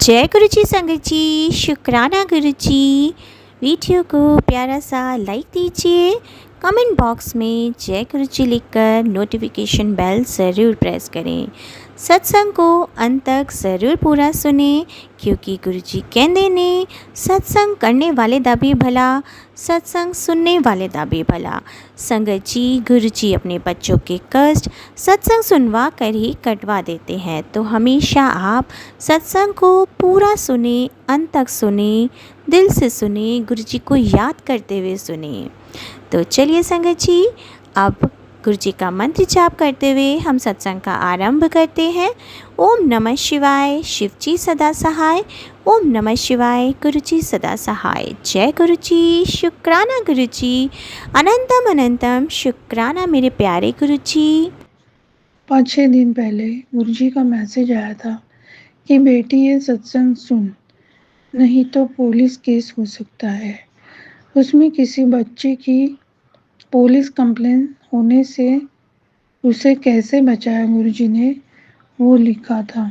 जय गुरु जी संगत जी, शुक्राना गुरु जी। वीडियो को प्यारा सा लाइक दीजिए, कमेंट बॉक्स में जय गुरु जी लिखकर नोटिफिकेशन बेल ज़रूर प्रेस करें। सत्संग को अंत तक ज़रूर पूरा सुने, क्योंकि गुरु जी कहते ने सत्संग करने वाले दा भी भला, सत्संग सुनने वाले दा भी भला। संगत जी, गुरु जी अपने बच्चों के कष्ट सत्संग सुनवा कर ही कटवा देते हैं, तो हमेशा आप सत्संग को पूरा सुने, अंत तक सुने, दिल से सुने, गुरु जी को याद करते हुए सुने। तो चलिए संगत जी, अब गुरु जी का मंत्र जाप करते हुए हम सत्संग का आरंभ करते हैं। ओम नमः शिवाय, शिव जी सदा सहाय। ओम नमः शिवाय, गुरु जी सदा सहाय। जय गुरु जी, शुक्राना गुरु जी, अनंतम अनंतम शुक्राना मेरे प्यारे गुरु जी। 5-6 दिन पहले गुरु जी का मैसेज आया था कि बेटी ये सत्संग सुन, नहीं तो पुलिस केस हो सकता है। उसमें किसी बच्चे की पुलिस कंप्लेन होने से उसे कैसे बचाया गुरु जी ने वो लिखा था,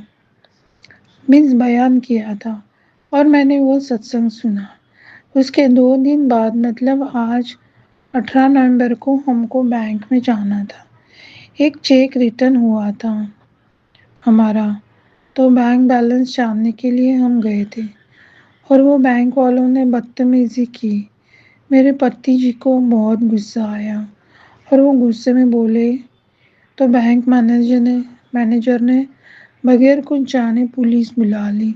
मीन्स बयान किया था, और मैंने वो सत्संग सुना। उसके 2 दिन बाद मतलब आज 18 नवंबर को हमको बैंक में जाना था। एक चेक रिटर्न हुआ था हमारा, तो बैंक बैलेंस जानने के लिए हम गए थे और वो बैंक वालों ने बदतमीजी की। मेरे पति जी को बहुत गुस्सा आया और वो गुस्से में बोले, तो बैंक मैनेजर ने बगैर कुछ जाने पुलिस बुला ली।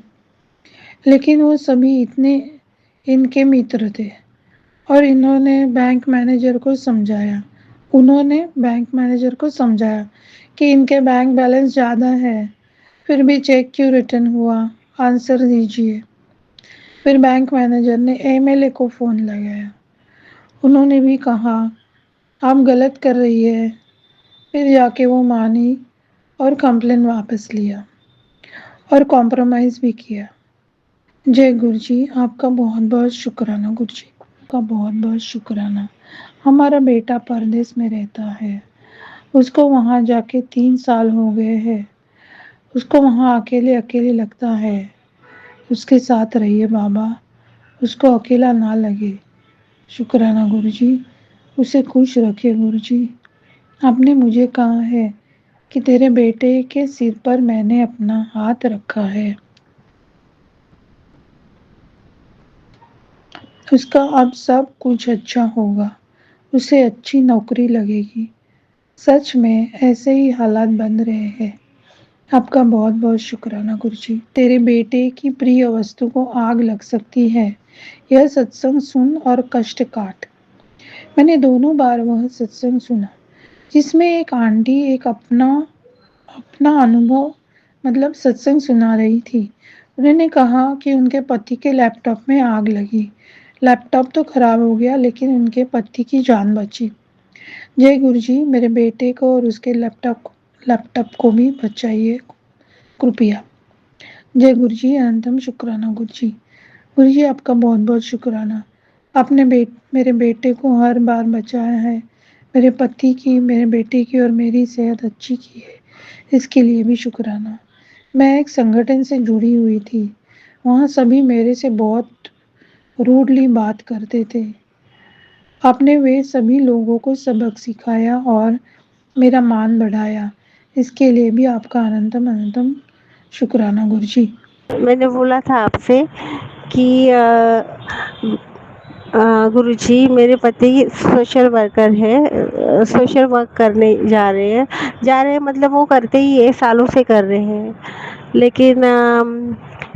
लेकिन वो सभी इतने इनके मित्र थे और उन्होंने बैंक मैनेजर को समझाया कि इनके बैंक बैलेंस ज़्यादा है, फिर भी चेक क्यों रिटर्न हुआ, आंसर दीजिए। फिर बैंक मैनेजर ने एमएलए को फ़ोन लगाया। उन्होंने भी कहा आप गलत कर रही है। फिर जाके वो मानी और कंप्लेन वापस लिया और कॉम्प्रोमाइज़ भी किया। जय गुरु जी, आपका बहुत बहुत शुक्राना गुरु जी, आपका बहुत बहुत शुक्राना। हमारा बेटा परदेश में रहता है, उसको वहाँ जाके 3 साल हो गए हैं। उसको वहाँ अकेले अकेले लगता है। उसके साथ रहिए बाबा, उसको अकेला ना लगे। शुक्राना गुरु जी, उसे खुश रखिए गुरु जी। आपने मुझे कहा है कि तेरे बेटे के सिर पर मैंने अपना हाथ रखा है, उसका अब सब कुछ अच्छा होगा, उसे अच्छी नौकरी लगेगी। सच में ऐसे ही हालात बन रहे हैं। आपका बहुत बहुत शुक्राना गुरु जी। तेरे बेटे की प्रिय वस्तु को आग लग सकती है, यह सत्संग सुन और कष्ट काट। मैंने दोनों बार वह सत्संग सुना जिसमें एक आंटी एक अपना अपना अनुभव मतलब सत्संग सुना रही थी। उन्होंने कहा कि उनके पति के लैपटॉप में आग लगी। लैपटॉप तो खराब हो गया, लेकिन उनके पति की जान बची। जय गुरु जी, मेरे बेटे को और उसके लैपटॉप को भी बचाइए कृपया। जय गुरु जी, अनंतम शुक्राना गुरु जी। गुरु जी, आपका बहुत बहुत शुक्राना। आपने मेरे बेटे को हर बार बचाया है। मेरे पति की, मेरे बेटे की और मेरी सेहत अच्छी की है, इसके लिए भी शुक्राना। मैं एक संगठन से जुड़ी हुई थी, वहाँ सभी मेरे से बहुत रूडली बात करते थे। आपने वे सभी लोगों को सबक सिखाया और मेरा मान बढ़ाया, इसके लिए भी आपका अनंतम अनंतम शुक्राना गुरु जी। मैंने बोला था आपसे कि गुरुजी, मेरे पति सोशल वर्कर है, सोशल वर्क करने जा रहे हैं मतलब वो करते ही है, सालों से कर रहे हैं। लेकिन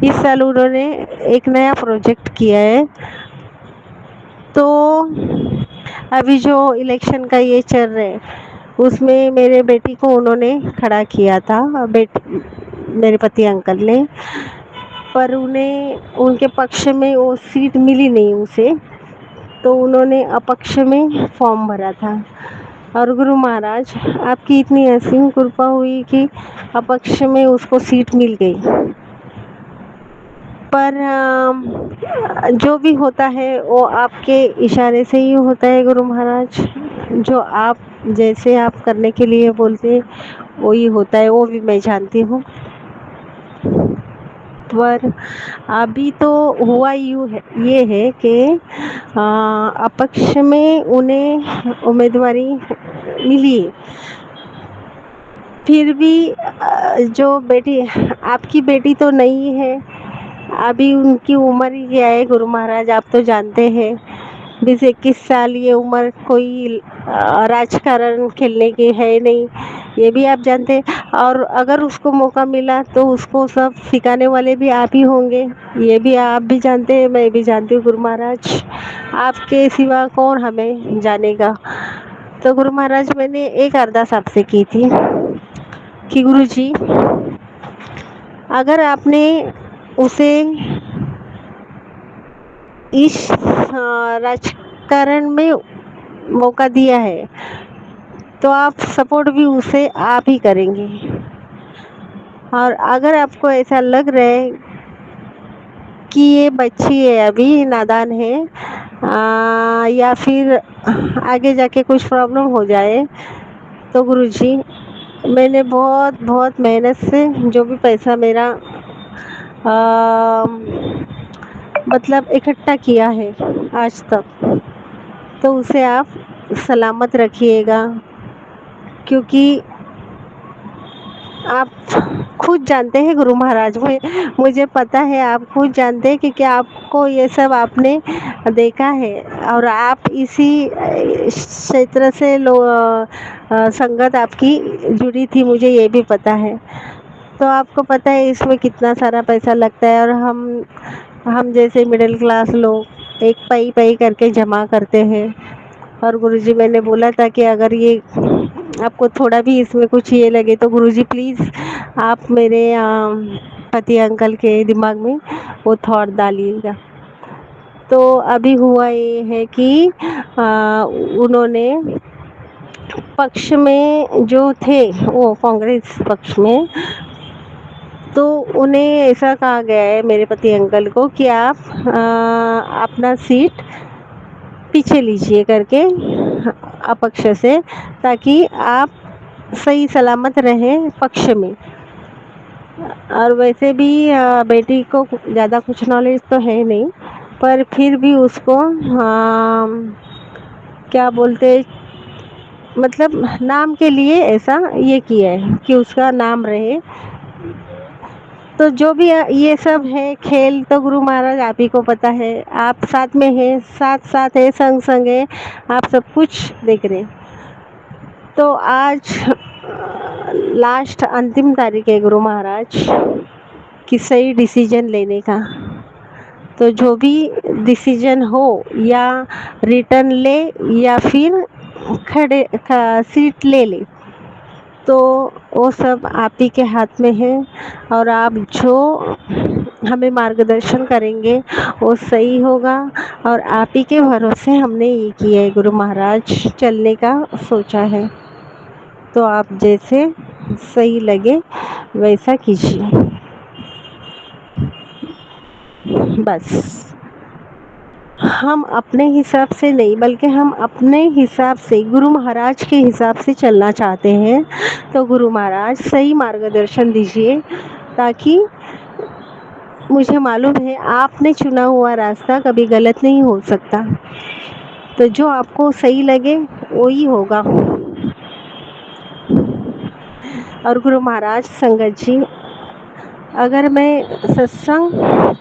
इस साल उन्होंने एक नया प्रोजेक्ट किया है। तो अभी जो इलेक्शन का ये चल रहा है, उसमें मेरे बेटी को उन्होंने खड़ा किया था, मेरे पति अंकल ने, पर उन्हें उनके पक्ष में वो सीट मिली नहीं उसे, तो उन्होंने अपक्ष में फॉर्म भरा था। और गुरु महाराज, आपकी इतनी असीम कृपा हुई कि अपक्ष में उसको सीट मिल गई। पर जो भी होता है वो आपके इशारे से ही होता है गुरु महाराज। जो आप जैसे आप करने के लिए बोलते हैं वही होता है, वो भी मैं जानती हूँ। पर अभी तो हुआ यूँ है, ये है कि अपक्ष में उन्हें उम्मीदवारी मिली। फिर भी जो बेटी, आपकी बेटी तो नहीं है, अभी उनकी उम्र ही क्या है गुरु महाराज, आप तो जानते हैं। 20-21 साल ये उम्र कोई राजकारण खेलने की है नहीं, ये भी आप जानते हैं। और अगर उसको मौका मिला तो उसको सब सिखाने वाले भी आप ही होंगे, ये भी आप भी जानते हैं, मैं भी जानती हूँ गुरु महाराज। आपके सिवा कौन हमें जानेगा। तो गुरु महाराज मैंने एक अरदास आपसे की थी कि गुरु जी, अगर आपने उसे इस राजकारण में मौका दिया है तो आप सपोर्ट भी उसे आप ही करेंगे। और अगर आपको ऐसा लग रहा है कि ये बच्ची है, अभी नादान है, या फिर आगे जाके कुछ प्रॉब्लम हो जाए, तो गुरुजी मैंने बहुत बहुत मेहनत से जो भी पैसा मेरा मतलब इकट्ठा किया है आज तक, तो उसे आप सलामत रखिएगा। क्योंकि आप खुद जानते हैं गुरु महाराज, मुझे पता है आप खुद जानते हैं, क्योंकि आपको ये सब आपने देखा है और आप इसी क्षेत्र से संगत आपकी जुड़ी थी, मुझे ये भी पता है। तो आपको पता है इसमें कितना सारा पैसा लगता है, और हम जैसे मिडिल क्लास लोग एक पाई पाई करके जमा करते हैं। और गुरुजी मैंने बोला था कि अगर ये आपको थोड़ा भी इसमें कुछ ये लगे तो गुरुजी प्लीज़ आप मेरे पति अंकल के दिमाग में वो थॉट डालिएगा। तो अभी हुआ ये है कि उन्होंने पक्ष में जो थे, वो कांग्रेस पक्ष में, तो उन्हें ऐसा कहा गया है मेरे पति अंकल को कि आप अपना सीट पीछे लीजिए करके अपक्ष से, ताकि आप सही सलामत रहें पक्ष में। और वैसे भी बेटी को ज़्यादा कुछ नॉलेज तो है नहीं, पर फिर भी उसको क्या बोलते, मतलब नाम के लिए ऐसा ये किया है कि उसका नाम रहे। तो जो भी ये सब है खेल, तो गुरु महाराज आप ही को पता है, आप साथ में हैं, साथ साथ है, संग संग है, आप सब कुछ देख रहे हैं। तो आज लास्ट अंतिम तारीख है गुरु महाराज कि सही डिसीजन लेने का। तो जो भी डिसीजन हो, या रिटर्न ले या फिर सीट ले ले, तो वो सब आप ही के हाथ में है। और आप जो हमें मार्गदर्शन करेंगे वो सही होगा। और आप ही के भरोसे हमने ये किया है गुरु महाराज, चलने का सोचा है। तो आप जैसे सही लगे वैसा कीजिए, बस। हम अपने हिसाब से नहीं, बल्कि हम अपने हिसाब से, गुरु महाराज के हिसाब से चलना चाहते हैं। तो गुरु महाराज सही मार्गदर्शन दीजिए, ताकि मुझे मालूम है आपने चुना हुआ रास्ता कभी गलत नहीं हो सकता। तो जो आपको सही लगे वही होगा। और गुरु महाराज संगत जी, अगर मैं सत्संग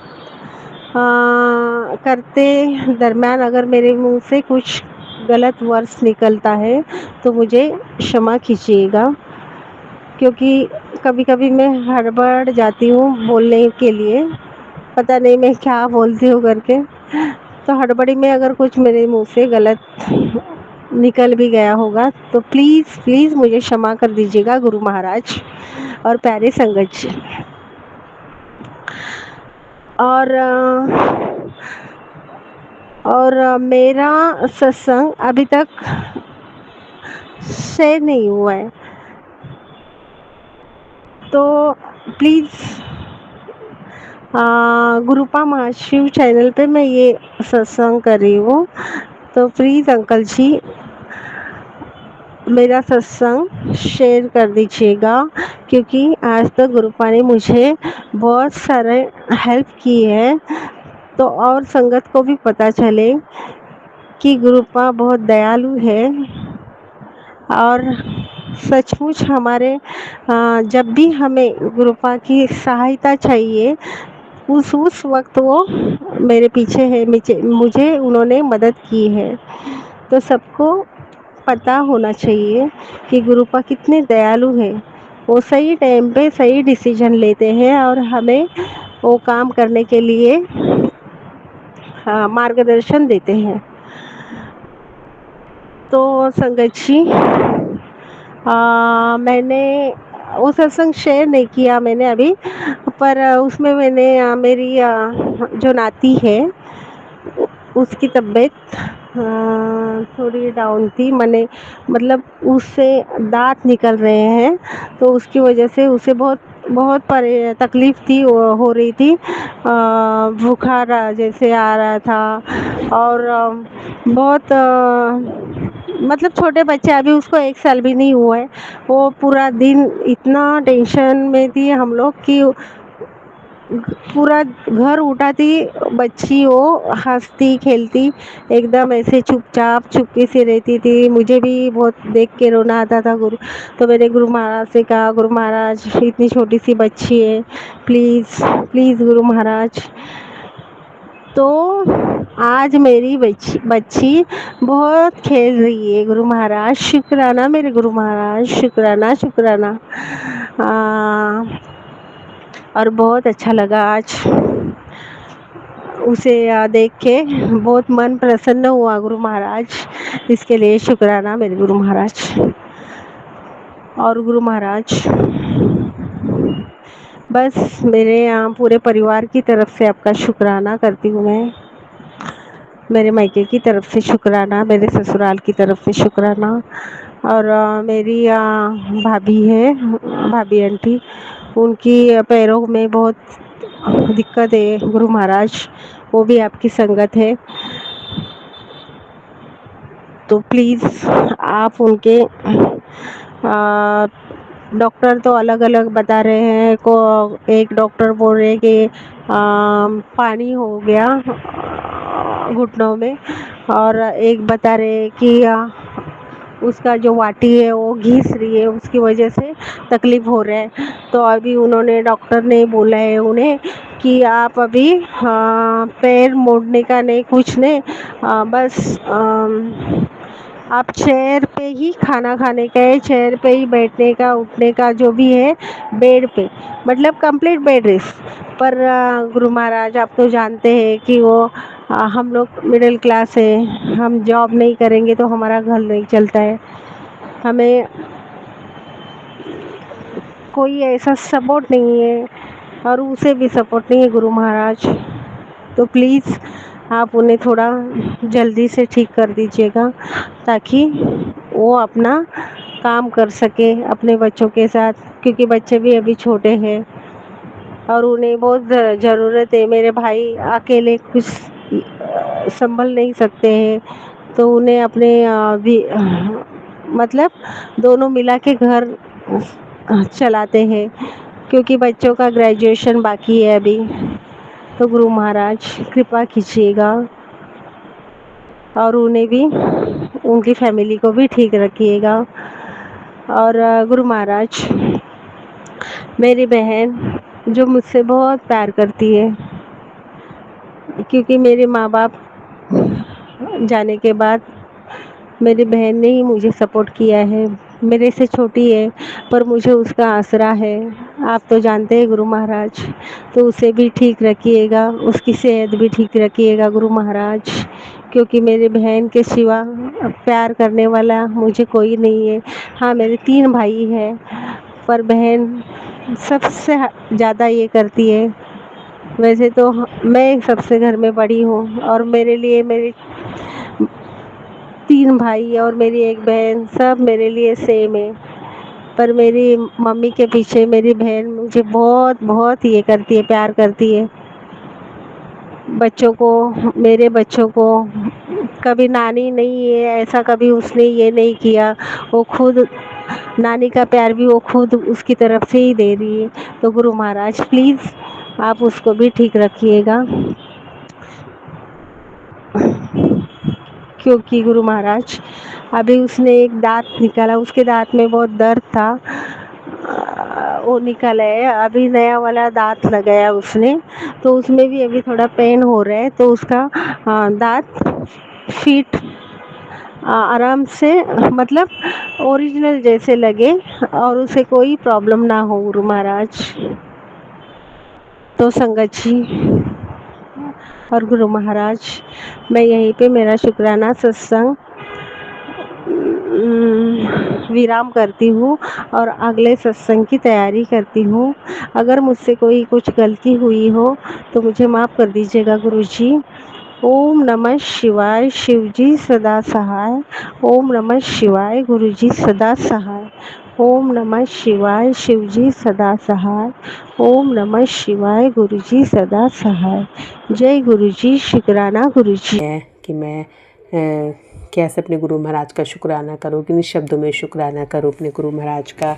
करते दरम्यान अगर मेरे मुंह से कुछ गलत वर्ड्स निकलता है तो मुझे क्षमा कीजिएगा, क्योंकि कभी कभी मैं हड़बड़ जाती हूँ बोलने के लिए, पता नहीं मैं क्या बोलती हूँ करके। तो हड़बड़ी में अगर कुछ मेरे मुंह से गलत निकल भी गया होगा तो प्लीज़ प्लीज़ मुझे क्षमा कर दीजिएगा गुरु महाराज और प्यारे संगत जी। और मेरा सत्संग अभी तक शेयर नहीं हुआ है, तो प्लीज़ गुरुपा महाशिव चैनल पे मैं ये सत्संग कर रही हूँ, तो प्लीज़ अंकल जी मेरा सत्संग शेयर कर दीजिएगा, क्योंकि आज तक गुरुपा ने मुझे बहुत सारे हेल्प की है, तो और संगत को भी पता चले कि गुरुपा बहुत दयालु है। और सचमुच हमारे जब भी हमें गुरुपा की सहायता चाहिए, उस वक्त वो मेरे पीछे है, मुझे उन्होंने मदद की है। तो सबको पता होना चाहिए कि गुरुपा कितने दयालु है। वो सही टाइम पे सही डिसीजन लेते हैं और हमें वो काम करने के लिए मार्गदर्शन देते हैं। तो संगत जी, मैंने वो सत्संग शेयर नहीं किया मैंने अभी, पर उसमें मैंने मेरी जो नाती है उसकी तबीयत थोड़ी डाउन थी। मैंने मतलब उससे दांत निकल रहे हैं, तो उसकी वजह से उसे बहुत बहुत तकलीफ़ थी, हो रही थी। बुखार जैसे आ रहा था, और बहुत मतलब छोटे बच्चे, अभी उसको 1 साल भी नहीं हुआ है। वो पूरा दिन इतना टेंशन में थी हम लोग कि पूरा घर उठाती बच्ची, वो हंसती खेलती एकदम ऐसे चुपचाप चुपके से रहती थी। मुझे भी बहुत देख के रोना आता था। तो मैंने गुरु महाराज से कहा, गुरु महाराज इतनी छोटी सी बच्ची है, प्लीज़ प्लीज़ गुरु महाराज। तो आज मेरी बच्ची बहुत खेल रही है। गुरु महाराज शुक्राना, मेरे गुरु महाराज शुक्राना शुक्राना। और बहुत अच्छा लगा आज उसे देख के, बहुत मन प्रसन्न हुआ। गुरु महाराज इसके लिए शुक्राना, मेरे गुरु महाराज। और गुरु महाराज, बस मेरे यहाँ पूरे परिवार की तरफ से आपका शुक्राना करती हूँ मैं। मेरे मायके की तरफ से शुक्राना, मेरे ससुराल की तरफ से शुक्राना। और मेरी भाभी है, भाभी आंटी, उनकी पैरों में बहुत दिक्कत है गुरु महाराज, वो भी आपकी संगत है। तो प्लीज़ आप उनके डॉक्टर तो अलग अलग बता रहे हैं। एक डॉक्टर बोल रहे हैं कि पानी हो गया घुटनों में, और एक बता रहे हैं कि उसका जो वाटी है वो घिस रही है, उसकी वजह से तकलीफ़ हो रहा है। तो अभी उन्होंने, डॉक्टर ने बोला है उन्हें कि आप अभी पैर मोड़ने का नहीं, कुछ नहीं, बस आप चेयर पे ही खाना खाने का है, चेयर पे ही बैठने का, उठने का जो भी है बेड पे, मतलब कंप्लीट बेड रेस्ट। पर गुरु महाराज आप तो जानते हैं कि वो हम लोग मिडिल क्लास है, हम जॉब नहीं करेंगे तो हमारा घर नहीं चलता है। हमें कोई ऐसा सपोर्ट नहीं है, और उसे भी सपोर्ट नहीं है गुरु महाराज। तो प्लीज़ आप उन्हें थोड़ा जल्दी से ठीक कर दीजिएगा, ताकि वो अपना काम कर सके अपने बच्चों के साथ, क्योंकि बच्चे भी अभी छोटे हैं और उन्हें बहुत ज़रूरत है। मेरे भाई अकेले कुछ संभल नहीं सकते हैं, तो उन्हें अपने भी मतलब दोनों मिला के घर चलाते हैं, क्योंकि बच्चों का ग्रेजुएशन बाकी है अभी। तो गुरु महाराज कृपा कीजिएगा और उन्हें भी, उनकी फैमिली को भी ठीक रखिएगा। और गुरु महाराज, मेरी बहन जो मुझसे बहुत प्यार करती है, क्योंकि मेरे माँ बाप जाने के बाद मेरी बहन ने ही मुझे सपोर्ट किया है। मेरे से छोटी है, पर मुझे उसका आसरा है। आप तो जानते हैं गुरु महाराज। तो उसे भी ठीक रखिएगा, उसकी सेहत भी ठीक रखिएगा गुरु महाराज, क्योंकि मेरी बहन के सिवा प्यार करने वाला मुझे कोई नहीं है। हाँ, मेरे 3 भाई हैं, पर बहन सबसे ज़्यादा ये करती है। वैसे तो मैं सबसे घर में बड़ी हूँ, और मेरे लिए मेरे 3 भाई और मेरी 1 बहन, सब मेरे लिए सेम है। पर मेरी मम्मी के पीछे मेरी बहन मुझे बहुत बहुत ये करती है, प्यार करती है। बच्चों को, मेरे बच्चों को कभी नानी नहीं है ऐसा कभी उसने ये नहीं किया, वो खुद नानी का प्यार भी वो खुद उसकी तरफ से ही दे रही है। तो गुरु महाराज प्लीज़ आप उसको भी ठीक रखिएगा, क्योंकि गुरु महाराज अभी उसने एक दांत निकाला, उसके दांत में बहुत दर्द था, वो निकला है, अभी नया वाला दांत लगाया उसने, तो उसमें भी अभी थोड़ा पेन हो रहा है, तो उसका दांत फिट आराम से मतलब ओरिजिनल जैसे लगे और उसे कोई प्रॉब्लम ना हो गुरु महाराज। तो संगत जी और गुरु महाराज, मैं यहीं पे मेरा शुक्राना सत्संग विराम करती हूँ और अगले सत्संग की तैयारी करती हूँ। अगर मुझसे कोई कुछ गलती हुई हो तो मुझे माफ़ कर दीजिएगा गुरु जी। ओम नमः शिवाय, शिव जी सदा सहाय। ओम नमः शिवाय, गुरु जी सदा सहाय। ओम नमः शिवाय, शिव जी सदा सहाय। ओम नमः शिवाय, गुरु जी सदा सहाय। जय गुरु जी, शुक्राना गुरु जी। है कि मैं कैसे अपने गुरु महाराज का शुक्राना करूँ, किन शब्दों में शुक्राना करूँ अपने गुरु महाराज का।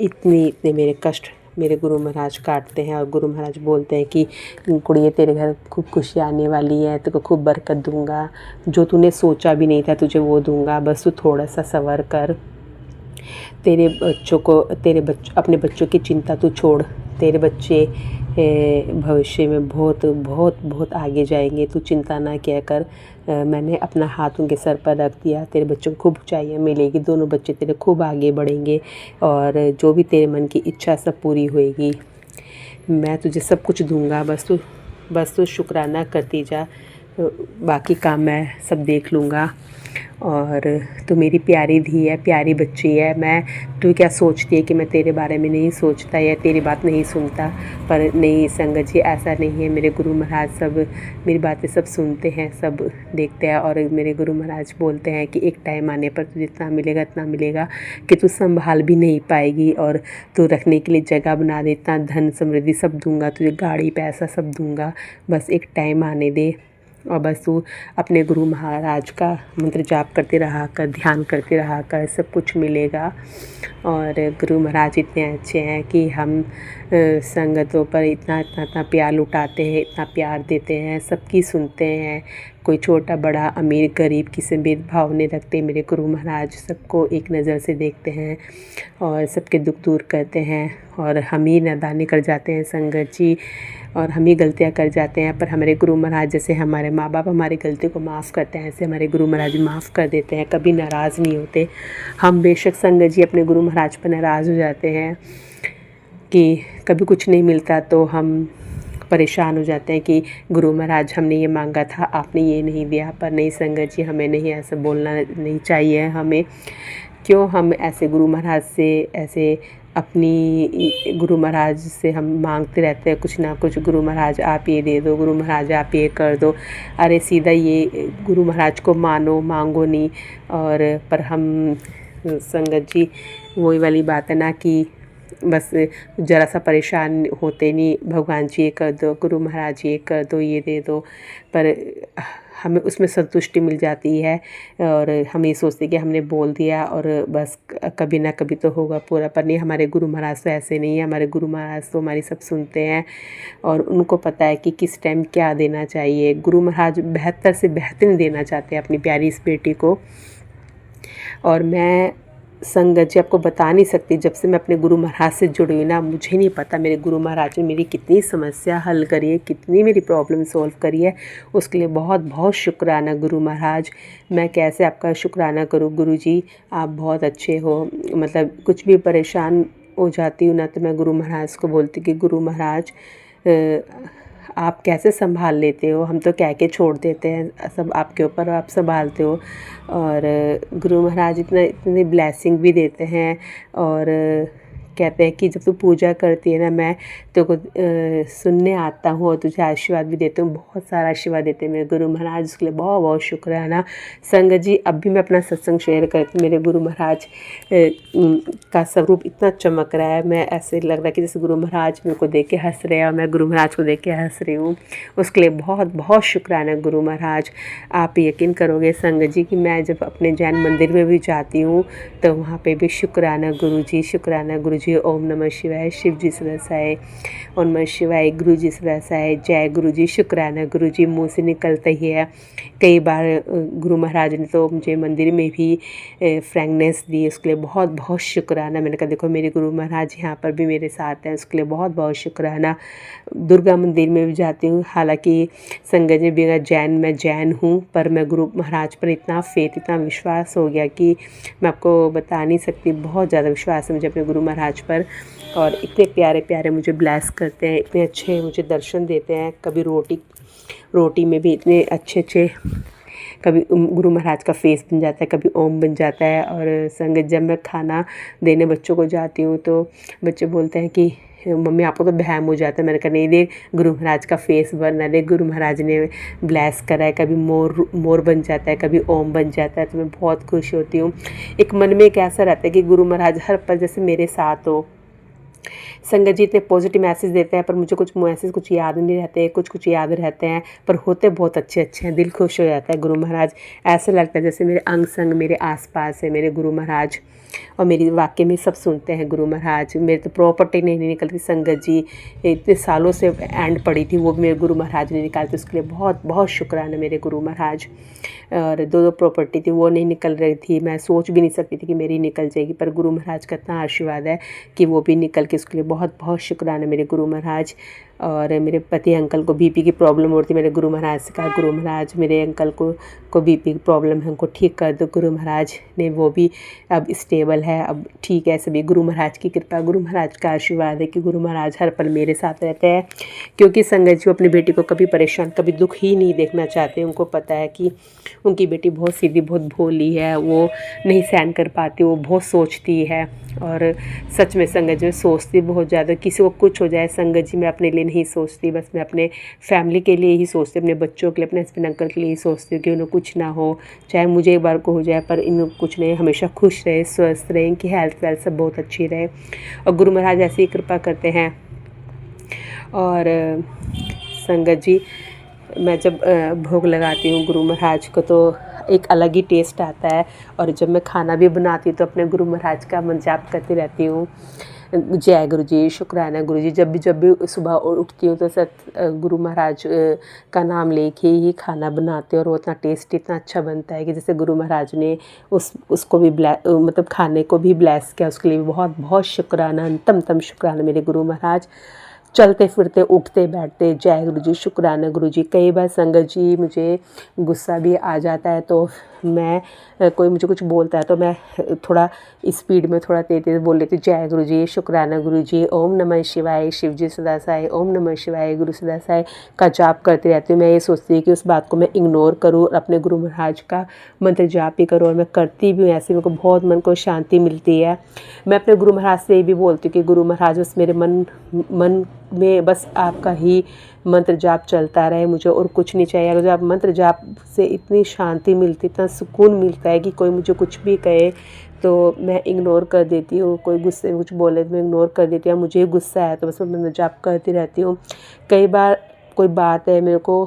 इतने मेरे कष्ट मेरे गुरु महाराज काटते हैं और गुरु महाराज बोलते हैं कि कुड़िए तेरे घर खूब खुशी आने वाली है, तेरे को खूब बरकत दूंगा, जो तूने सोचा भी नहीं था तुझे वो दूंगा, बस तू थोड़ा सा सब्र कर। तेरे बच्चों को अपने बच्चों की चिंता तू छोड़, तेरे बच्चे भविष्य में बहुत बहुत बहुत आगे जाएंगे, तू चिंता ना किया कर। मैंने अपना हाथ उनके सर पर रख दिया, तेरे बच्चों को खूब ऊंचाइयाँ मिलेगी, दोनों बच्चे तेरे खूब आगे बढ़ेंगे और जो भी तेरे मन की इच्छा सब पूरी होएगी। मैं तुझे सब कुछ दूंगा, बस तू शुक्राना करती जा, बाकी काम मैं सब देख लूँगा। और तू मेरी प्यारी धी है, प्यारी बच्ची है। तू क्या सोचती है कि मैं तेरे बारे में नहीं सोचता या तेरी बात नहीं सुनता, पर नहीं संगत जी, ऐसा नहीं है। मेरे गुरु महाराज सब मेरी बातें सब सुनते हैं, सब देखते हैं और मेरे गुरु महाराज बोलते हैं कि एक टाइम आने पर तुझे इतना मिलेगा, इतना मिलेगा कि तू संभाल भी नहीं पाएगी और तू रखने के लिए जगह बना दे, इतना धन समृद्धि सब दूंगा तुझे, गाड़ी पैसा सब दूंगा, बस एक टाइम आने दे। और बस तू अपने गुरु महाराज का मंत्र जाप करते रहा कर, ध्यान करते रहा कर, सब कुछ मिलेगा। और गुरु महाराज इतने अच्छे हैं कि हम संगतों पर इतना प्यार लुटाते हैं, इतना प्यार देते हैं, सबकी सुनते हैं, कोई छोटा बड़ा अमीर गरीब किसी भेदभाव नहीं रखते। मेरे गुरु महाराज सबको एक नज़र से देखते हैं और सबके दुख दूर करते हैं। और हम ही नादानी कर जाते हैं संगत जी, और हम ही गलतियाँ कर जाते हैं, पर हमारे गुरु महाराज जैसे हमारे माँ बाप हमारी गलती को माफ़ करते हैं, ऐसे हमारे गुरु महाराज माफ़ कर देते हैं, कभी नाराज़ नहीं होते। हम बेशक संगत जी अपने गुरु महाराज पर नाराज़ हो जाते हैं कि कभी कुछ नहीं मिलता तो हम परेशान हो जाते हैं कि गुरु महाराज हमने ये मांगा था, आपने ये नहीं दिया। पर नहीं संगत जी, हमें नहीं ऐसा बोलना नहीं चाहिए। हमें क्यों हम ऐसे गुरु महाराज से ऐसे अपनी गुरु महाराज से हम मांगते रहते हैं कुछ ना कुछ, गुरु महाराज आप ये दे दो, गुरु महाराज आप ये कर दो। अरे सीधा ये गुरु महाराज को मानो, मांगो नहीं। और पर हम संगत जी वही वाली बात है ना कि बस ज़रा सा परेशान होते नहीं, भगवान जी ये कर दो, गुरु महाराज ये कर दो, ये दे दो, पर हमें उसमें संतुष्टि मिल जाती है और हम ये सोचते कि हमने बोल दिया और बस कभी ना कभी तो होगा पूरा। पर नहीं, हमारे गुरु महाराज तो ऐसे नहीं है। हमारे गुरु महाराज तो हमारी सब सुनते हैं और उनको पता है कि किस टाइम क्या देना चाहिए। गुरु महाराज बेहतर से बेहतरीन देना चाहते हैं अपनी प्यारी इस बेटी को। और मैं संगत जी आपको बता नहीं सकती, जब से मैं अपने गुरु महाराज से जुड़ी हुई ना, मुझे नहीं पता मेरे गुरु महाराज ने मेरी कितनी समस्या हल करी है, कितनी मेरी प्रॉब्लम सॉल्व करी है। उसके लिए बहुत बहुत शुक्राना गुरु महाराज। मैं कैसे आपका शुक्राना करूँ गुरु जी, आप बहुत अच्छे हो। मतलब कुछ भी परेशान हो जाती हूँ ना तो मैं गुरु महाराज को बोलती कि गुरु महाराज आप कैसे संभाल लेते हो, हम तो कह के छोड़ देते हैं सब आपके ऊपर, आप संभालते हो। और गुरु महाराज इतनी ब्लेसिंग भी देते हैं और कहते हैं कि जब तू पूजा करती है ना, मैं तेरे को सुनने आता हूँ और तुझे आशीर्वाद भी देती हूँ। बहुत सारा आशीर्वाद देते हैं मेरे गुरु महाराज, उसके लिए बहुत बहुत शुक्राना। संगत जी, अब भी मैं अपना सत्संग शेयर करती हूँ। मेरे गुरु महाराज का स्वरूप इतना चमक रहा है, मैं ऐसे लग रहा है कि जैसे गुरु महाराज मेरे को देख के हंस रहे हैं और मैं गुरु महाराज को देख के हंस रही हूँ। उसके लिए बहुत बहुत शुक्राना गुरु महाराज। आप यकीन करोगे संगत जी कि मैं जब अपने जैन मंदिर में भी जाती हूँ तो वहाँ पे भी शुक्राना गुरु जी, शुक्राना गुरु जी। ओम नमः शिवाय, शिव जी सदासाय। ओम नमः शिवाय, गुरु जी सदासाय। जय गुरु जी, शुक्राना गुरु जी। मुँह से निकलता ही है। कई बार गुरु महाराज ने तो मुझे मंदिर में भी फ्रेगनेंस दी, उसके लिए बहुत बहुत शुक्राना। मैंने कहा देखो मेरे गुरु महाराज यहाँ पर भी मेरे साथ हैं, उसके लिए बहुत बहुत शुक्राना। दुर्गा मंदिर में भी जाती हूँ, हालांकि संगत जी बिना जैन, मैं जैन हूँ, पर मैं गुरु महाराज पर इतना फेथ, इतना विश्वास हो गया कि मैं आपको बता नहीं सकती। बहुत ज़्यादा विश्वास है मुझे अपने गुरु महाराज पर, और इतने प्यारे प्यारे मुझे ब्लेस करते हैं, इतने अच्छे मुझे दर्शन देते हैं। कभी रोटी में भी इतने अच्छे अच्छे, कभी गुरु महाराज का फेस बन जाता है, कभी ओम बन जाता है। और संगत जब मैं खाना देने बच्चों को जाती हूँ तो बच्चे बोलते हैं कि मम्मी आपको तो बहम हो जाता है। मैंने कहा नहीं, देख गुरु महाराज का फेस बना, देख गुरु महाराज ने ब्लेस करा है। कभी मोर बन जाता है, कभी ओम बन जाता है, तो मैं बहुत खुश होती हूँ। एक मन में एक ऐसा रहता है कि गुरु महाराज हर पल जैसे मेरे साथ हो। संगत जी इतने पॉजिटिव मैसेज देते हैं, पर मुझे कुछ मैसेज कुछ याद नहीं रहते, कुछ याद रहते हैं, पर होते बहुत अच्छे अच्छे हैं। दिल खुश हो जाता है। गुरु महाराज ऐसा लगता है जैसे मेरे अंग संग मेरे आसपास है मेरे गुरु महाराज, और मेरी वाक्य में सब सुनते हैं गुरु महाराज। मेरे तो प्रॉपर्टी नहीं निकलती संगत जी, इतने सालों से एंड पड़ी थी, वो भी मेरे गुरु महाराज ने निकालती, उसके लिए बहुत बहुत शुक्राना मेरे गुरु महाराज। और दो प्रॉपर्टी थी वो नहीं निकल रही थी, मैं सोच भी नहीं सकती थी कि मेरी निकल जाएगी, पर गुरु महाराज का इतना आशीर्वाद है कि वो भी निकल के, उसके लिए बहुत बहुत शुक्राना मेरे गुरु महाराज। और मेरे पति अंकल को बीपी की प्रॉब्लम हो रही थी, मेरे गुरु महाराज से कहा गुरु महाराज मेरे अंकल को बीपी की प्रॉब्लम है, उनको ठीक कर दो। गुरु महाराज ने, वो भी अब स्टेबल है, अब ठीक है सभी। गुरु महाराज की कृपा, गुरु महाराज का आशीर्वाद है कि गुरु महाराज हर पल मेरे साथ रहते हैं। क्योंकि संगत जी अपनी बेटी को कभी परेशान, कभी दुख ही नहीं देखना चाहते। उनको पता है कि उनकी बेटी बहुत सीधी, बहुत भोली है, वो नहीं सहन कर पाती, वो बहुत सोचती है। और सच में संगत जी सोचती बहुत ज़्यादा, किसी को कुछ हो जाए संगत जी मैं अपने लिए नहीं सोचती, बस मैं अपने फैमिली के लिए ही सोचती, अपने बच्चों के लिए, अपने हस्बैंड अंकल के लिए ही सोचती हूँ कि उन्हें कुछ ना हो, चाहे मुझे एक बार को हो जाए, पर इन कुछ नहीं, हमेशा खुश रहे, स्वस्थ रहे, इनकी हेल्थ वेल्थ सब बहुत अच्छी रहे। और गुरु महाराज ऐसे ही कृपा करते हैं। और संगत जी मैं जब भोग लगाती हूँ गुरु महाराज को तो एक अलग ही टेस्ट आता है। और जब मैं खाना भी बनाती हूँ तो अपने गुरु महाराज का मंत्र जाप करती रहती हूँ, जय गुरु जी, शुक्राना गुरु जी। जब भी सुबह उठती हूँ तो गुरु महाराज का नाम लेके ही खाना बनाते हैं, और वो इतना टेस्टी, इतना अच्छा बनता है कि जैसे गुरु महाराज ने उसको भी मतलब खाने को भी ब्लेस किया, उसके लिए भी बहुत बहुत शुक्राना, तम शुक्राना मेरे गुरु महाराज। चलते फिरते उठते बैठते जय गुरु जी, शुक्राना गुरु जी। कई बार संगत जी मुझे गुस्सा भी आ जाता है, तो मैं कोई मुझे कुछ बोलता है तो मैं थोड़ा स्पीड में थोड़ा तेज तेज बोल लेती हूँ, जय गुरु जी, शुक्राना गुरु जी, ओम नमः शिवाय, शिव जी सदासाय, ओम नमः शिवाय, गुरु सदासाय का जाप करती रहती हूँ। मैं ये सोचती हूँ कि उस बात को मैं इग्नोर करूँ और अपने गुरु महाराज का मंत्र जाप ही करूँ, और मैं करती भी हूँ ऐसे। मेरे को बहुत मन को शांति मिलती है। मैं अपने गुरु महाराज से ये भी बोलती हूँ कि गुरु महाराज बस मेरे मन में बस आपका ही मंत्र जाप चलता रहे, मुझे और कुछ नहीं चाहिए। अगर आप मंत्र जाप से इतनी शांति मिलती, इतना सुकून मिलता है कि कोई मुझे कुछ भी कहे तो मैं इग्नोर कर देती हूँ। कोई गुस्से में कुछ बोले तो मैं इग्नोर कर देती हूँ। मुझे गुस्सा है तो बस मैं मंत्र जाप करती रहती हूँ। कई बार कोई बात है मेरे को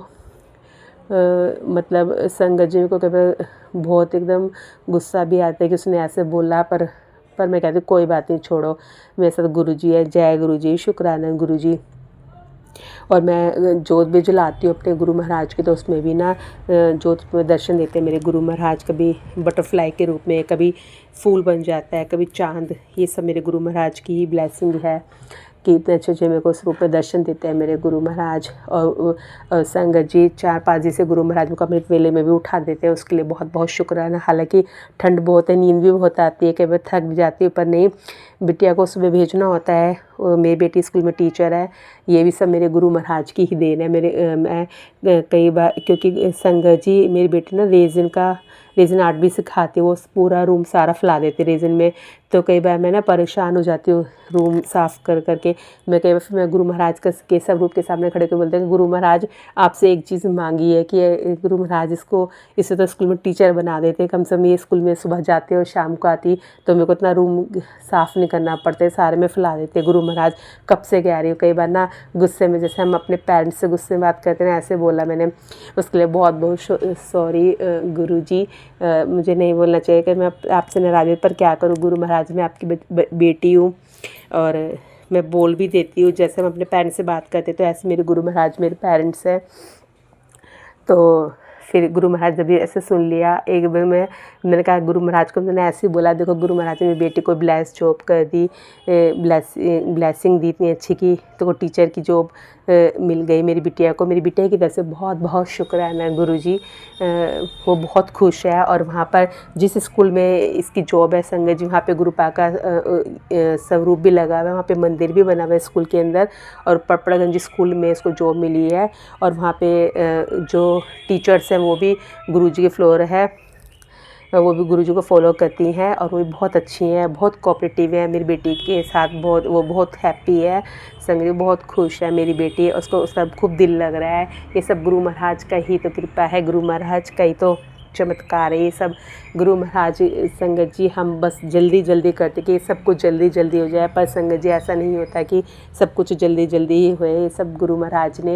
मतलब संगत जी को कई बार बहुत एकदम गुस्सा भी आता है कि उसने ऐसे बोला, पर मैं कहती हूँ कोई बात नहीं, छोड़ो, मेरे साथ गुरु जी है, जय गुरु जी, शुक्राना गुरु जी। और मैं जोत भी जलाती हूँ अपने गुरु महाराज के, तो उसमें भी ना जोत में दर्शन देते हैं मेरे गुरु महाराज। कभी बटरफ्लाई के रूप में, कभी फूल बन जाता है, कभी चांद। ये सब मेरे गुरु महाराज की ही ब्लेसिंग है कि इतने अच्छे मेरे को उस रूप में दर्शन देते हैं मेरे गुरु महाराज। और संगत जी 4-5 दिन से गुरु महाराज को अमृत वेले में भी उठा देते हैं, उसके लिए बहुत बहुत शुक्राना। हालांकि ठंड बहुत है, नींद भी बहुत आती है, कई बार थक भी जाती है, पर नहीं, बिटिया को सुबह भेजना होता है मेरी बेटी स्कूल में टीचर है, ये भी सब मेरे गुरु महाराज की ही देन है। मैं कई बार, क्योंकि संगत जी मेरी बेटी ना रेज़िन आर्ट भी सिखाती है, वो पूरा रूम सारा फैला देती है रेज़िन में। तो कई बार मैं ना परेशान हो जाती हूँ रूम साफ़ कर के। मैं कई बार फिर मैं गुरु महाराज के सब रूप के सामने खड़े होकर बोलते हैं कि गुरु महाराज आपसे एक चीज़ मांगी है कि गुरु महाराज इसे तो स्कूल में टीचर बना देते, कम से कम ये स्कूल में सुबह जाते और शाम को आती तो मेरे को इतना रूम साफ़ नहीं करना पड़ता, सारे में फैला देते गुरु महाराज, कब से कह रही हूँ। कई बार ना गुस्से में, जैसे हम अपने पेरेंट्स से गुस्से में बात करते हैं, ऐसे बोला मैंने, उसके लिए बहुत बहुत सॉरी गुरु जी। मुझे नहीं बोलना चाहिए कि मैं आपसे नाराज़ हूँ, पर क्या करूँ गुरु महाराज, मैं आपकी बेटी हूँ और मैं बोल भी देती हूँ। जैसे हम अपने पेरेंट्स से बात करते तो ऐसे मेरे गुरु महाराज मेरे पेरेंट्स हैं। तो फिर गुरु महाराज जब ये ऐसे सुन लिया, एक बार मैंने कहा गुरु महाराज को, मैंने ऐसे ही बोला, देखो गुरु महाराज ने मेरी बेटी को ब्लेस जॉब कर दी, ब्लेसिंग दी इतनी अच्छी की, तो वो टीचर की जॉब मिल गई मेरी बिटिया को। मेरी बिटिया की तरफ से बहुत बहुत शुक्राना गुरुजी। वो बहुत खुश है और वहाँ पर जिस स्कूल में इसकी जॉब है संगत जी, वहाँ पे गुरुपा का स्वरूप भी लगा हुआ है, वहाँ पे मंदिर भी बना हुआ है स्कूल के अंदर, और पपड़ागंज स्कूल में इसको जॉब मिली है। और वहाँ पे जो टीचर्स हैं वो भी गुरुजी के फ्लोर है, वो भी गुरुजी को फॉलो करती हैं और वो भी बहुत अच्छी हैं, बहुत कोऑपरेटिव है मेरी बेटी के साथ, वो बहुत हैप्पी है। संगत बहुत खुश है मेरी बेटी, उसका खूब दिल लग रहा है। ये सब गुरु महाराज का ही तो कृपा है, गुरु महाराज का ही तो चमत्कार है ये सब। गुरु महाराज संगत जी, हम बस जल्दी जल्दी करते कि सब कुछ जल्दी जल्दी हो जाए, पर संगत जी ऐसा नहीं होता कि सब कुछ जल्दी जल्दी ही होए। ये सब गुरु महाराज ने